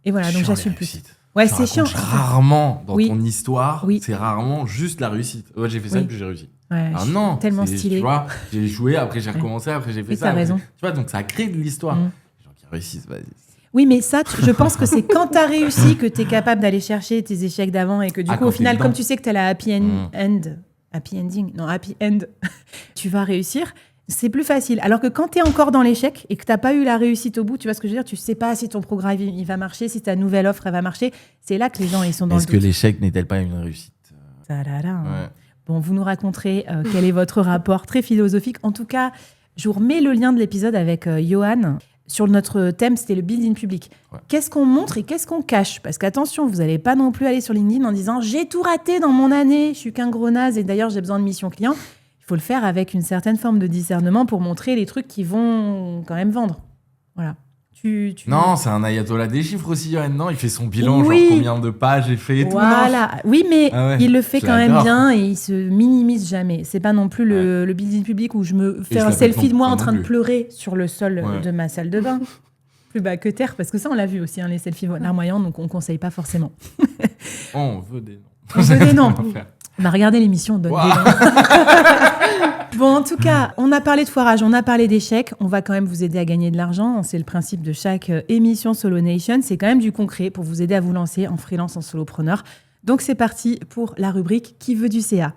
Et voilà, donc j'assume plus. Ouais, c'est chiant. Rarement dans ton histoire, c'est rarement juste la réussite. Ouais, j'ai fait ça et puis j'ai réussi. Ouais, Ah non, tellement stylé. Tu vois, j'ai joué, après j'ai recommencé, après j'ai fait ça. T'as raison. Tu vois, donc ça crée de l'histoire. Les gens qui réussissent, vas-y. Oui, mais ça, je pense que c'est quand t'as réussi que t'es capable d'aller chercher tes échecs d'avant et que du coup, au final, comme tu sais que t'as la happy end, tu vas réussir. C'est plus facile. Alors que quand t'es encore dans l'échec et que t'as pas eu la réussite au bout, tu vois ce que je veux dire, tu sais pas si ton programme il va marcher, si ta nouvelle offre elle va marcher. C'est là que les gens ils sont dans le doute. Est-ce que l'échec n'est-elle pas une réussite? Ouais. Bon, vous nous raconterez quel est votre rapport très philosophique. En tout cas, je vous remets le lien de l'épisode avec Johan. Sur notre thème, c'était le building public. Ouais. Qu'est-ce qu'on montre et qu'est-ce qu'on cache? Parce qu'attention, vous n'allez pas non plus aller sur LinkedIn en disant « J'ai tout raté dans mon année, je suis qu'un gros naze et d'ailleurs j'ai besoin de mission client ». Il faut le faire avec une certaine forme de discernement pour montrer les trucs qui vont quand même vendre. Voilà. Non, c'est un ayatollah des chiffres aussi, Johan. Non, il fait son bilan, genre combien de pages j'ai fait et tout. Voilà. Oui, mais il le fait quand même bien et il se minimise jamais. C'est pas non plus le building public où je me fais un selfie de moi en train de pleurer sur le sol de ma salle de bain. Plus bas que terre, parce que ça, on l'a vu aussi, les selfies larmoyants, donc on conseille pas forcément. On veut des noms. On veut des noms. Regardez l'émission, on donne des noms. Bon, en tout cas, on a parlé de foirage, on a parlé d'échecs. On va quand même vous aider à gagner de l'argent. C'est le principe de chaque émission Solo Nation. C'est quand même du concret pour vous aider à vous lancer en freelance, en solopreneur. Donc, c'est parti pour la rubrique Qui veut du CA.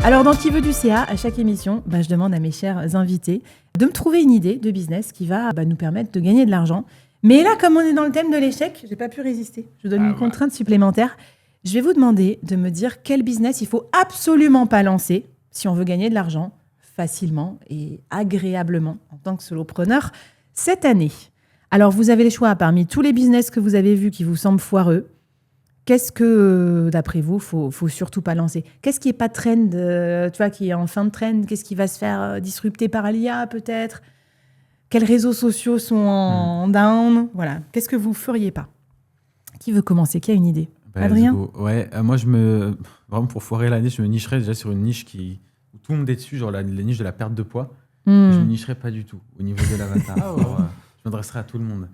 Alors, dans Qui veut du CA, à chaque émission, je demande à mes chers invités de me trouver une idée de business qui va nous permettre de gagner de l'argent. Mais là, comme on est dans le thème de l'échec, je n'ai pas pu résister. Je vous donne une contrainte supplémentaire. Je vais vous demander de me dire quel business il ne faut absolument pas lancer si on veut gagner de l'argent facilement et agréablement en tant que solopreneur cette année. Alors, vous avez les choix parmi tous les business que vous avez vus qui vous semblent foireux. Qu'est-ce que, d'après vous, faut surtout pas lancer? Qu'est-ce qui n'est pas trend, qui est en fin de trend? Qu'est-ce qui va se faire disrupter par l'IA peut-être? Quels réseaux sociaux sont en down? Voilà. Qu'est-ce que vous feriez pas? Qui veut commencer? Qui a une idée? Adrien? Ouais, moi, vraiment pour foirer l'année, je me nicherais déjà sur une niche où tout le monde est dessus, genre la niche de la perte de poids. Je me nicherais pas du tout au niveau de l'avatar. Je m'adresserais à tout le monde.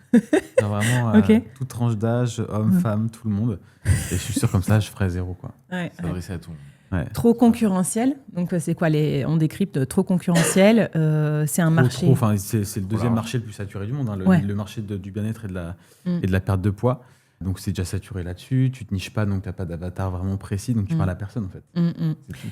Genre vraiment toute tranche d'âge, homme, femme, tout le monde. Et je suis sûr comme ça, je ferais zéro. S'adresser à tout le monde. Ouais. Trop concurrentiel. Donc, c'est quoi on décrypte trop concurrentiel. C'est un marché. C'est le deuxième marché le plus saturé du monde, le marché du bien-être et de la perte de poids. Donc, c'est déjà saturé là-dessus. Tu te niches pas, donc tu n'as pas d'avatar vraiment précis. Donc, tu parles à personne, en fait.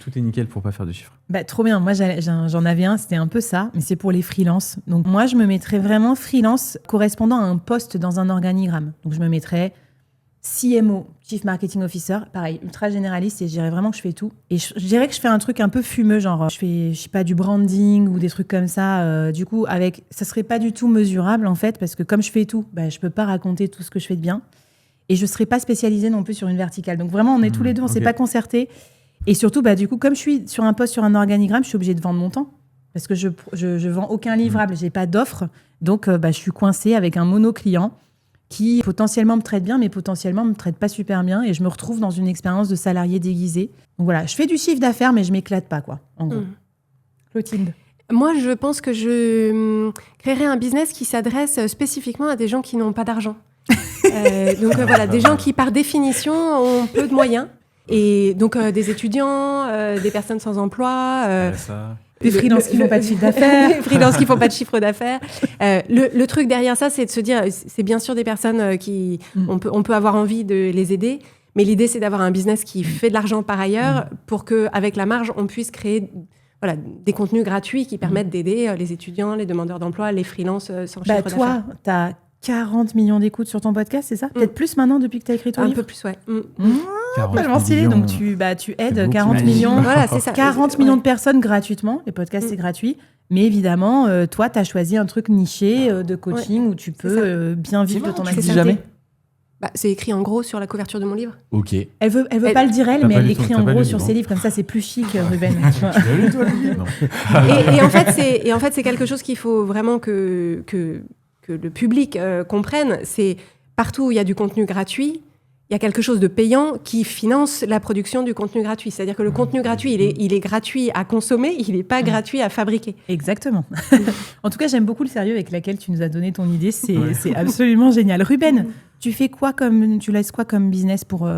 Tout est nickel pour pas faire de chiffres. Trop bien. Moi, j'en avais un. C'était un peu ça, mais c'est pour les freelances. Donc, moi, je me mettrais vraiment freelance correspondant à un poste dans un organigramme. Donc, je me mettrais CMO, Chief Marketing Officer, pareil, ultra généraliste, et je dirais vraiment que je fais tout. Et je dirais que je fais un truc un peu fumeux, genre je fais, je sais pas, du branding ou des trucs comme ça. Du coup, ça serait pas du tout mesurable, en fait, parce que comme je fais tout, je peux pas raconter tout ce que je fais de bien. Et je serais pas spécialisée non plus sur une verticale. Donc vraiment, on est tous les deux, on s'est pas concertés. Et surtout, du coup, comme je suis sur un poste, sur un organigramme, je suis obligée de vendre mon temps. Parce que je vends aucun livrable, j'ai pas d'offre. Donc, je suis coincée avec un mono-client qui potentiellement me traite bien, mais potentiellement me traite pas super bien. Et je me retrouve dans une expérience de salarié déguisé. Donc voilà, je fais du chiffre d'affaires, mais je m'éclate pas, quoi, en gros. Clotilde? Moi, je pense que je créerais un business qui s'adresse spécifiquement à des gens qui n'ont pas d'argent. Donc voilà, des gens qui, par définition, ont peu de moyens. Et donc, des étudiants, des personnes sans emploi... Des freelances qui font pas de chiffre d'affaires. Des freelances qui font pas de chiffre d'affaires. Le truc derrière ça, c'est de se dire, c'est bien sûr des personnes qui, on peut avoir envie de les aider, mais l'idée, c'est d'avoir un business qui fait de l'argent par ailleurs pour qu'avec la marge, on puisse créer des contenus gratuits qui permettent d'aider les étudiants, les demandeurs d'emploi, les freelances sans chiffre d'affaires. Toi, tu as 40 millions d'écoutes sur ton podcast, c'est ça? Peut-être plus maintenant depuis que tu as écrit ton livre? Un peu plus, ouais. Tellement stylé, donc tu aides 40 millions, voilà, c'est ça. 40 millions de personnes gratuitement. Les podcasts, c'est gratuit. Mais évidemment, toi, tu as choisi un truc niché de coaching où tu peux bien vivre de ton activité. Jamais. C'est écrit en gros sur la couverture de mon livre. Ok. Elle veut pas le dire mais elle l'écrit en gros sur ses livres. Comme ça, c'est plus chic, Ruben. Tu l'as lu, toi, le livre? Et en fait, c'est quelque chose qu'il faut vraiment que le public comprenne. C'est partout où il y a du contenu gratuit, il y a quelque chose de payant qui finance la production du contenu gratuit. C'est-à-dire que le contenu gratuit, il est gratuit à consommer, il n'est pas gratuit à fabriquer. Exactement. En tout cas, j'aime beaucoup le sérieux avec lequel tu nous as donné ton idée. C'est absolument génial. Ruben, tu laisses quoi comme business pour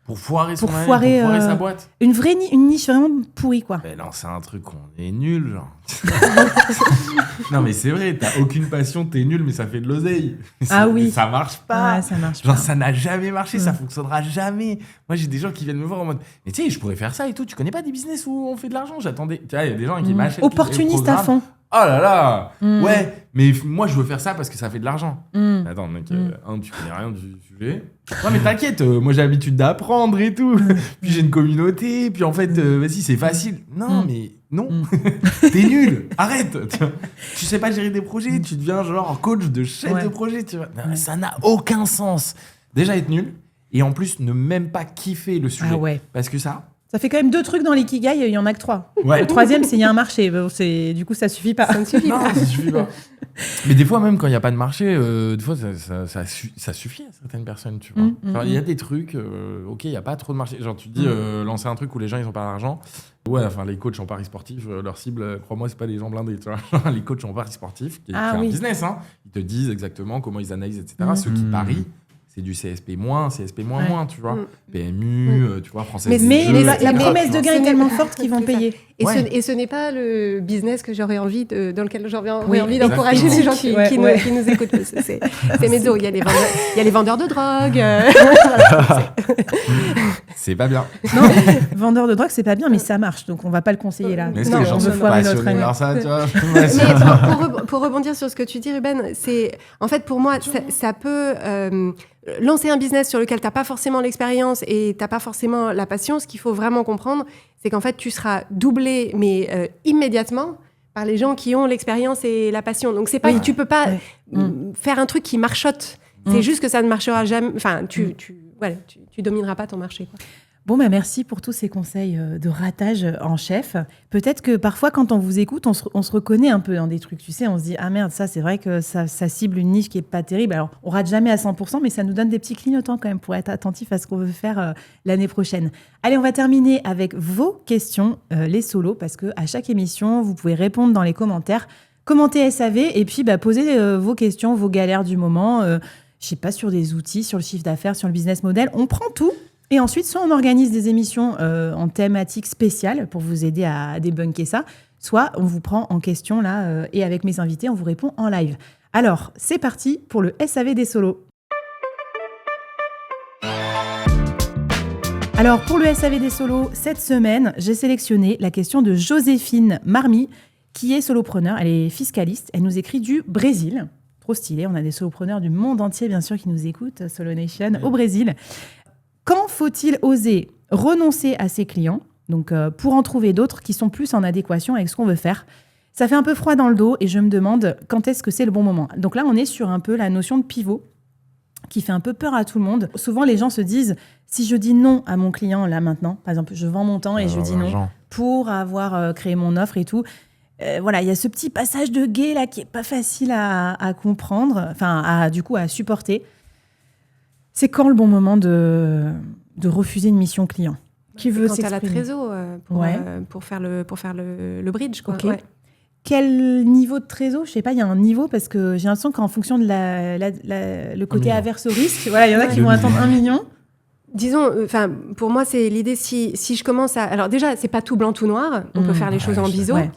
Pour foirer son Pour année, foirer, pour foirer sa boîte. Une vraie une niche vraiment pourrie, quoi. Mais non, c'est un truc, on est nul, genre. Non, mais c'est vrai, t'as aucune passion, t'es nul, mais ça fait de l'oseille. Ah oui. Ça marche pas. Ouais, ça marche Genre, pas. ça n'a jamais marché, ça fonctionnera jamais. Moi, j'ai des gens qui viennent me voir en mode, mais tu sais, je pourrais faire ça et tout. Tu connais pas des business où on fait de l'argent? J'attendais. Tu vois, il y a des gens qui m'achètent. Opportuniste les à programmes. fond. Oh là là. Ouais, mais moi, je veux faire ça parce que ça fait de l'argent. Attends, mec, tu connais rien du sujet. Non, mais t'inquiète, moi, j'ai l'habitude d'apprendre et tout. Puis j'ai une communauté. Puis en fait, vas-y, c'est facile. Non, mais non. T'es nul. Arrête. Tu sais pas gérer des projets. Tu deviens genre coach de chef de projet. Tu vois. Non, ça n'a aucun sens. Déjà être nul. Et en plus, ne même pas kiffer le sujet. Ah ouais. Parce que ça. Ça fait quand même 2 trucs dans l'ikigai, il y en a que 3. Ouais. Le 3e, c'est il y a un marché. Bon, du coup, ça suffit pas. Ça ne suffit Non, pas. ça suffit pas. Mais des fois, même quand il n'y a pas de marché, des fois, ça suffit à certaines personnes, tu vois. Genre, il y a des trucs, ok, il n'y a pas trop de marché. Genre, tu te dis, lancer un truc où les gens, ils n'ont pas d'argent. Ouais, enfin, les coachs en paris sportifs, leur cible, crois-moi, c'est pas les gens blindés, tu vois. Les coachs en paris sportifs, qui est un business, hein. Ils te disent exactement comment ils analysent, etc. Ceux qui parient, c'est du CSP-, CSP-, tu vois. PMU, tu vois, Français. Mais la etc., promesse tu de vois. gain est tellement forte qu'ils vont C'est ça. payer. Et ce n'est pas le business que j'aurais envie dans lequel j'aurais Oui, envie d'encourager les gens qui nous écoutent. C'est mezzo. Il y a les vendeurs de drogue. C'est pas bien. Non, vendeur de drogue, c'est pas bien, mais ça marche. Donc, on va pas le conseiller là. Mais est-ce Non, que les gens on sont veut foirer notre passionnés ami. par ça, tu vois? Mais pour rebondir sur ce que tu dis, Ruben, c'est en fait pour moi ça peut lancer un business sur lequel t'as pas forcément l'expérience et t'as pas forcément la passion. Ce qu'il faut vraiment comprendre, c'est qu'en fait tu seras doublé, mais immédiatement par les gens qui ont l'expérience et la passion. Donc c'est pas que tu peux pas faire un truc qui marchote. C'est juste que ça ne marchera jamais. Enfin, tu domineras pas ton marché, quoi. Bon, bah merci pour tous ces conseils de ratage en chef. Peut-être que parfois, quand on vous écoute, on se reconnaît un peu dans des trucs. Tu sais, on se dit, ah merde, ça, c'est vrai que ça cible une niche qui est pas terrible. Alors, on rate jamais à 100%, mais ça nous donne des petits clignotants quand même pour être attentif à ce qu'on veut faire l'année prochaine. Allez, on va terminer avec vos questions, les solos, parce que à chaque émission, vous pouvez répondre dans les commentaires, commenter SAV et puis poser vos questions, vos galères du moment. Je sais pas, sur des outils, sur le chiffre d'affaires, sur le business model. On prend tout. Et ensuite, soit on organise des émissions en thématique spéciale pour vous aider à débunker ça, soit on vous prend en question là et avec mes invités, on vous répond en live. Alors, c'est parti pour le SAV des solos. Alors, pour le SAV des solos, cette semaine, j'ai sélectionné la question de Joséphine Marmy, qui est solopreneur. Elle est fiscaliste. Elle nous écrit du Brésil. Trop stylé. On a des solopreneurs du monde entier, bien sûr, qui nous écoutent, Solo Nation, au Brésil. Quand faut-il oser renoncer à ses clients, donc pour en trouver d'autres qui sont plus en adéquation avec ce qu'on veut faire? Ça fait un peu froid dans le dos et je me demande quand est-ce que c'est le bon moment. Donc là, on est sur un peu la notion de pivot qui fait un peu peur à tout le monde. Souvent, les gens se disent, si je dis non à mon client là maintenant, par exemple, je vends mon temps et je dis non pour avoir créé mon offre et tout, voilà, il y a ce petit passage de guet là qui est pas facile à comprendre, enfin, à supporter. C'est quand le bon moment de refuser une mission client? Qui veut Quand t'as la s'exprimer? trésor pour faire le bridge, quoi. Ok. Ouais. Quel niveau de trésor? Je sais pas, il y a un niveau parce que j'ai l'impression qu'en fonction de le côté averse au risque, voilà, il y en a qui vont attendre 1 million. Disons, pour moi, c'est l'idée si je commence à... Alors déjà, c'est pas tout blanc, tout noir. On peut faire les choses en biseau. Ouais.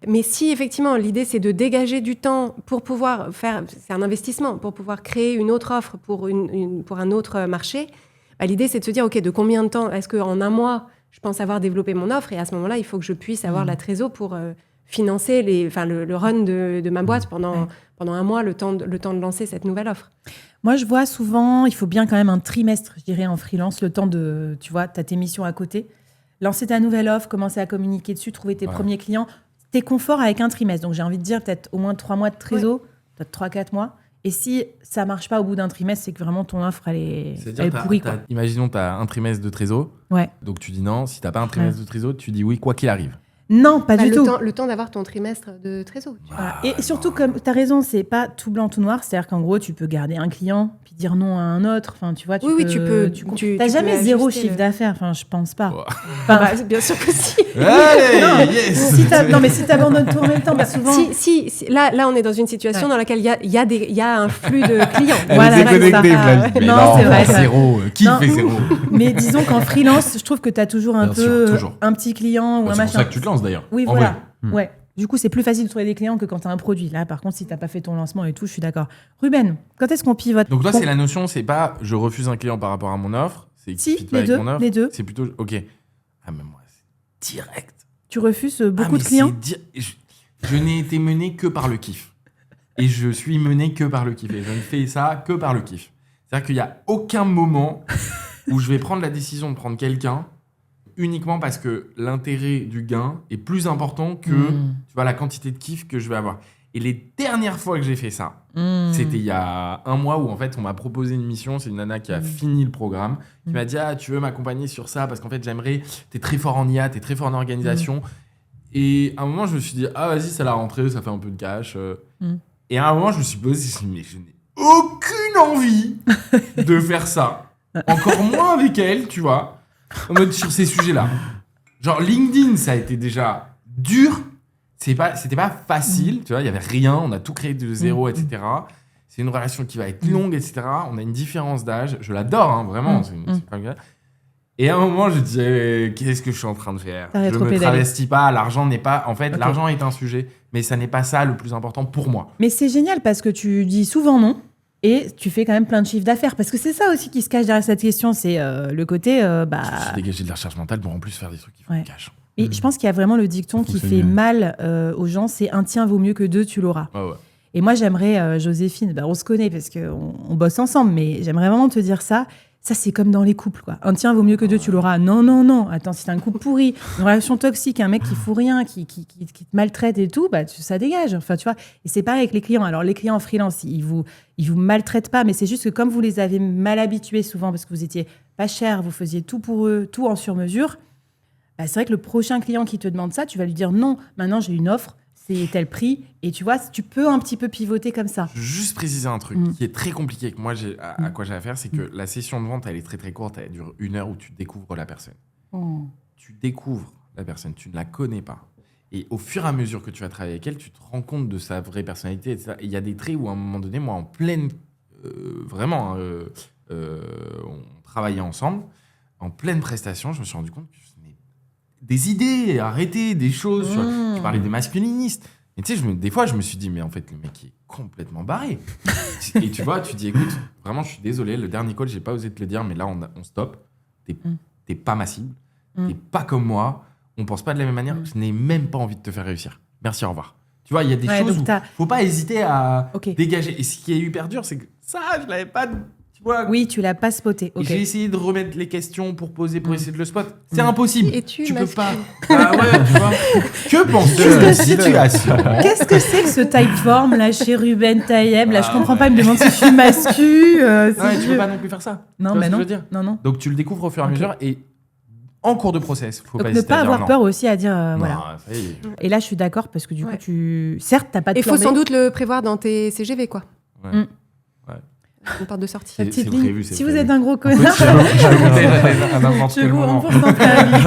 Mais si effectivement l'idée c'est de dégager du temps pour pouvoir faire, c'est un investissement, pour pouvoir créer une autre offre pour un autre marché, l'idée c'est de se dire ok, de combien de temps est-ce qu'en 1 mois je pense avoir développé mon offre, et à ce moment-là il faut que je puisse avoir la trésor pour financer le run de ma boîte pendant 1 mois, le temps de lancer cette nouvelle offre. Moi, je vois souvent, il faut bien quand même un trimestre, je dirais, en freelance, le temps de, tu vois, t'as tes missions à côté, lancer ta nouvelle offre, commencer à communiquer dessus, trouver tes premiers clients. T'es confort avec un trimestre. Donc, j'ai envie de dire peut-être au moins 3 mois de trésor, peut-être 3-4 mois. Et si ça marche pas au bout d'un trimestre, c'est que vraiment ton offre, elle est pourrie. Quoi. Imaginons, tu as un trimestre de trésor. Ouais. Donc, tu dis non. Si tu n'as pas un trimestre de trésor, tu dis oui, quoi qu'il arrive. Non, pas du tout. Le temps d'avoir ton trimestre de trésor. Voilà. Et surtout, comme tu as raison, c'est pas tout blanc, tout noir. C'est-à-dire qu'en gros, tu peux garder un client, puis dire non à un autre. Enfin, tu vois, tu n'as jamais zéro chiffre d'affaires. Enfin, je pense pas. Enfin, bien sûr que si. Allez, yes. Mais si tu abandonnes tout en même temps, souvent... Si, là, on est dans une situation dans laquelle il y a un flux de clients. Voilà, c'est déconnecté, non, c'est vrai. Zéro. Qui fait zéro? Mais disons qu'en freelance, je trouve que tu as toujours un petit client ou un machin. C'est pour ça que tu te lances d'ailleurs. Oui, voilà. Ouais. Du coup, c'est plus facile de trouver des clients que quand tu as un produit. Là, par contre, si tu n'as pas fait ton lancement et tout, je suis d'accord. Ruben, quand est-ce qu'on pivote? Donc toi, c'est la notion, c'est pas je refuse un client par rapport à mon offre. C'est les deux. C'est plutôt ok. Ah mais moi, c'est direct. Tu refuses beaucoup de clients? Je n'ai été mené que par le kiff. Et je suis mené que par le kiff. Et je ne fais ça que par le kiff. C'est-à-dire qu'il n'y a aucun moment où je vais prendre la décision de prendre quelqu'un uniquement parce que l'intérêt du gain est plus important que tu vois, la quantité de kiff que je vais avoir. Et les dernières fois que j'ai fait ça, c'était il y a un mois où en fait on m'a proposé une mission. C'est une nana qui a fini le programme, qui m'a dit tu veux m'accompagner sur ça parce qu'en fait j'aimerais, t'es très fort en IA, t'es très fort en organisation. Et à un moment je me suis dit vas-y, ça l'a rentré, ça fait un peu de cash. Et à un moment je me suis posé, mais je n'ai aucune envie de faire ça. Encore moins avec elle, tu vois. En mode sur ces sujets-là. Genre LinkedIn, ça a été déjà dur. C'était pas facile, tu vois, il y avait rien, on a tout créé de zéro, etc. C'est une relation qui va être longue, etc. On a une différence d'âge. Je l'adore, hein, vraiment. C'est pas grave. Et à un moment, je disais, qu'est-ce que je suis en train de faire? Je me travestis pas, l'argent n'est pas... En fait, l'argent est un sujet, mais ça n'est pas ça le plus important pour moi. Mais c'est génial parce que tu dis souvent non. Et tu fais quand même plein de chiffres d'affaires. Parce que c'est ça aussi qui se cache derrière cette question. C'est le côté... Je me suis dégagé de la recherche mentale pour en plus faire des trucs qui font cash. Et je pense qu'il y a vraiment le dicton qui fait mal aux gens. C'est un tien vaut mieux que deux, tu l'auras. Ouais. Et moi, j'aimerais, Joséphine, on se connaît parce qu'on bosse ensemble, mais j'aimerais vraiment te dire ça. Ça, c'est comme dans les couples, quoi. Un tien vaut mieux que deux, tu l'auras. Non. Attends, si t'as un couple pourri, une relation toxique, un mec qui fout rien, qui te maltraite et tout, ça dégage. Enfin, tu vois. Et c'est pareil avec les clients. Alors, les clients en freelance, ils vous maltraitent pas, mais c'est juste que comme vous les avez mal habitués souvent parce que vous étiez pas cher, vous faisiez tout pour eux, tout en sur-mesure, c'est vrai que le prochain client qui te demande ça, tu vas lui dire non, maintenant j'ai une offre, c'est tel prix. Et tu vois, tu peux un petit peu pivoter comme ça. Je veux juste préciser un truc qui est très compliqué, que moi, à quoi j'ai affaire, c'est que la session de vente, elle est très très courte, elle dure 1 heure où tu découvres la personne. Tu découvres la personne, tu ne la connais pas. Et au fur et à mesure que tu vas travailler avec elle, tu te rends compte de sa vraie personnalité. Et il y a des traits où à un moment donné, moi, en pleine... on travaillait ensemble, en pleine prestation, je me suis rendu compte que des idées, arrêter des choses. Tu parlais des masculinistes. Et tu sais, des fois, je me suis dit, mais en fait, le mec est complètement barré. Et tu vois, tu dis, écoute, vraiment, je suis désolé, le dernier call, j'ai pas osé te le dire, mais là, on stoppe. T'es pas ma cible. T'es pas comme moi. On pense pas de la même manière. Je n'ai même pas envie de te faire réussir. Merci, au revoir. Tu vois, il y a des choses où faut pas hésiter à dégager. Et ce qui est hyper dur, c'est que ça, je l'avais pas... Tu vois, oui, tu l'as pas spoté. J'ai essayé de remettre les questions pour poser, pour essayer de le spot. C'est impossible. Et tu peux pas. Ah ouais, tu vois. Que penses-tu de la situation? Qu'est-ce que c'est que ce typeform là chez Ruben Tayeb? Là, je comprends pas. Il me demande si je suis mascu. Tu peux pas non plus faire ça. Non, mais non. Je veux dire. Non. Donc tu le découvres au fur et à mesure et en cours de process. Faut pas ne pas avoir peur aussi à dire voilà. Ça y est. Et là, je suis d'accord parce que du coup, certes, t'as pas de. Il faut sans doute le prévoir dans tes CGV, quoi. Ouais. Une porte de sortie. C'est prévu, si vous êtes un gros connard, je vous renforce dans ta vie.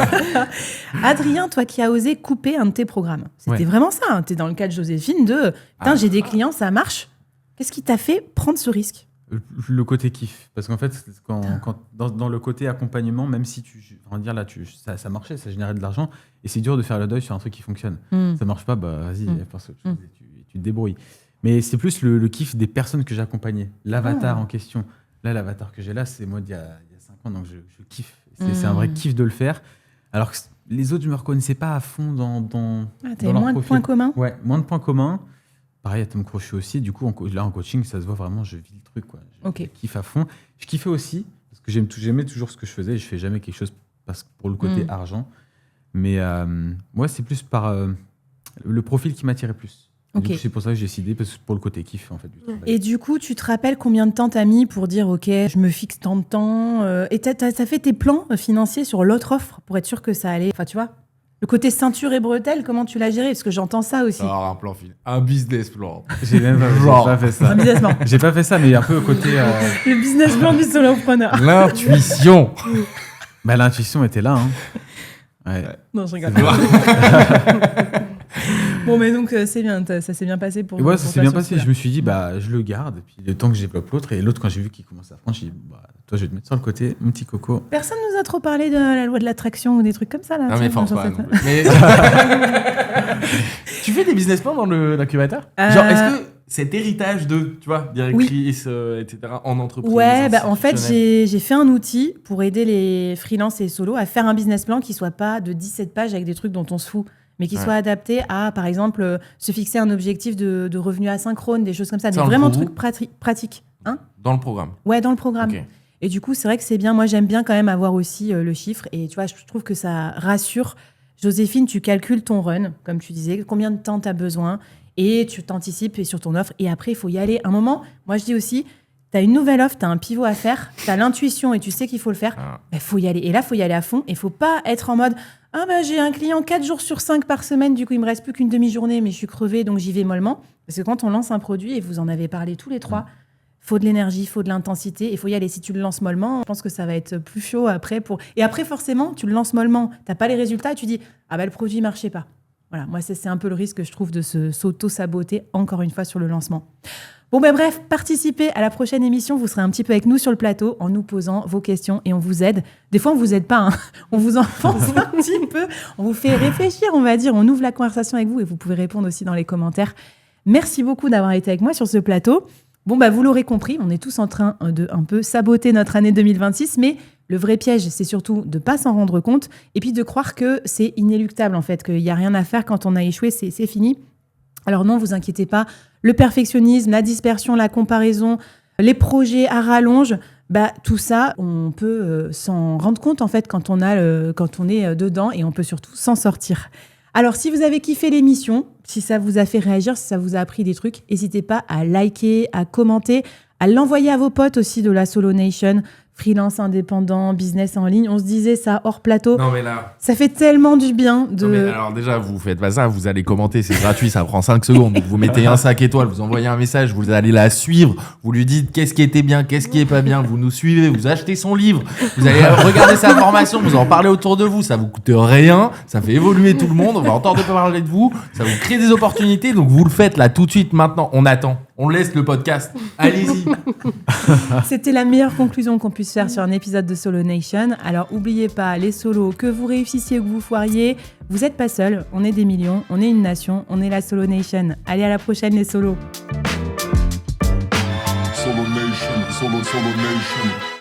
Adrien, toi qui as osé couper un de tes programmes, c'était vraiment ça. Hein. Tu es dans le cas de Joséphine j'ai des clients, ça marche. Qu'est-ce qui t'a fait prendre ce risque? Le côté kiff. Parce qu'en fait, dans le côté accompagnement, même si ça marchait, ça générait de l'argent, et c'est dur de faire le deuil sur un truc qui fonctionne. Ça marche pas, vas-y, tu te débrouilles. Mais c'est plus le kiff des personnes que j'accompagnais. L'avatar en question. Là, l'avatar que j'ai là, c'est moi d'il y a 5 ans, donc je kiffe. C'est un vrai kiff de le faire. Alors que les autres, je ne me reconnaissais pas à fond dans t'avais moins de points communs. Ouais, moins de points communs. Pareil à Tom Crochet aussi. Du coup, là, en coaching, ça se voit vraiment, je vis le truc. Quoi. Je kiffe à fond. Je kiffais aussi, parce que j'aimais toujours ce que je faisais. Je ne fais jamais quelque chose pour le côté argent. Mais moi, c'est plus par le profil qui m'attirait plus. Okay. C'est pour ça que j'ai décidé, parce que pour le côté kiff en fait. Et du coup, tu te rappelles combien de temps t'as mis pour dire ok, je me fixe tant de temps et t'as fait tes plans financiers sur l'autre offre pour être sûr que ça allait. Enfin, tu vois. Le côté ceinture et bretelles, comment tu l'as géré? Parce que j'entends ça aussi. Alors, un plan film. Un business plan. J'ai pas fait ça. Un business plan. J'ai pas fait ça, mais un peu côté. Le business plan du solopreneur. L'intuition. Bah, l'intuition était là. Hein. Ouais. Non, je rigole. Bon, mais donc, c'est bien, ça s'est bien passé pour Et ouais, pour ça s'est toi bien sur passé. celui-là. Je me suis dit, bah, je le garde. Et puis, le temps que je développe l'autre. Et l'autre, quand j'ai vu qu'il commençait à prendre, j'ai dit, bah, toi, je vais te mettre sur le côté, mon petit coco. Personne nous a trop parlé de la loi de l'attraction ou des trucs comme ça, là. Non, tiens, mais force j'en pas. sais non. Mais... tu fais des business plans dans l'incubateur Genre, est-ce que cet héritage de, tu vois, directrice, etc., en entreprise Ouais, bah, en fait, institutionnelle. j'ai fait un outil pour aider les freelances et solos à faire un business plan qui soit pas de 17 pages avec des trucs dont on se fout, mais qui soit adapté à, par exemple, se fixer un objectif de revenus asynchrone, des choses comme ça, des Ça, on le vraiment trouve trucs pratiques. Hein, Dans le programme. ouais, dans le programme. Ok. Et du coup, c'est vrai que c'est bien. Moi, j'aime bien quand même avoir aussi le chiffre. Et tu vois, je trouve que ça rassure. Joséphine, tu calcules ton run, comme tu disais, combien de temps tu as besoin. Et tu t'anticipes sur ton offre. Et après, il faut y aller. Un moment, moi, je dis aussi, tu as une nouvelle offre, tu as un pivot à faire, tu as l'intuition et tu sais qu'il faut le faire. Il faut y aller. Et là, il faut y aller à fond. Et il ne faut pas être en mode, ah bah, j'ai un client 4 jours sur 5 par semaine. Du coup, il me reste plus qu'une demi-journée, mais je suis crevée, donc j'y vais mollement. Parce que quand on lance un produit, et vous en avez parlé tous les trois, faut de l'énergie, faut de l'intensité, il faut y aller. Si tu le lances mollement, je pense que ça va être plus chaud après. Et après, forcément, tu le lances mollement, t'as pas les résultats et tu dis « Ah bah, le produit marchait pas ». Voilà, moi, c'est un peu le risque que je trouve de s'auto-saboter, encore une fois, sur le lancement. Bon, ben bref, participez à la prochaine émission. Vous serez un petit peu avec nous sur le plateau en nous posant vos questions et on vous aide. Des fois, on vous aide pas, hein. On vous enfonce un petit peu. On vous fait réfléchir, on va dire. On ouvre la conversation avec vous et vous pouvez répondre aussi dans les commentaires. Merci beaucoup d'avoir été avec moi sur ce plateau. Bon, bah, vous l'aurez compris, on est tous en train de un peu saboter notre année 2026, mais le vrai piège, c'est surtout de ne pas s'en rendre compte et puis de croire que c'est inéluctable, en fait, qu'il n'y a rien à faire quand on a échoué, c'est fini. Alors non, vous inquiétez pas, le perfectionnisme, la dispersion, la comparaison, les projets à rallonge, bah, tout ça, on peut s'en rendre compte, en fait, quand on est dedans et on peut surtout s'en sortir. Alors, si vous avez kiffé l'émission, si ça vous a fait réagir, si ça vous a appris des trucs, n'hésitez pas à liker, à commenter, à l'envoyer à vos potes aussi de la Solo Nation, freelance indépendant, business en ligne. On se disait ça hors plateau. Non, mais là... Ça fait tellement du bien de... Non, mais alors déjà, vous faites pas ça, vous allez commenter, c'est gratuit, ça prend 5 secondes. Donc vous mettez un 5 étoiles, vous envoyez un message, vous allez la suivre, vous lui dites qu'est-ce qui était bien, qu'est-ce qui est pas bien, vous nous suivez, vous achetez son livre, vous allez regarder sa formation, vous en parlez autour de vous, ça vous coûte rien, ça fait évoluer tout le monde, on va entendre parler de vous, ça vous crée des opportunités, donc vous le faites là tout de suite maintenant, on attend. On laisse le podcast. Allez-y. C'était la meilleure conclusion qu'on puisse faire sur un épisode de Solo Nation. Alors, n'oubliez pas, les solos, que vous réussissiez ou que vous foiriez, vous n'êtes pas seuls. On est des millions, on est une nation, on est la Solo Nation. Allez, à la prochaine, les solos. Solo Nation, Solo Nation.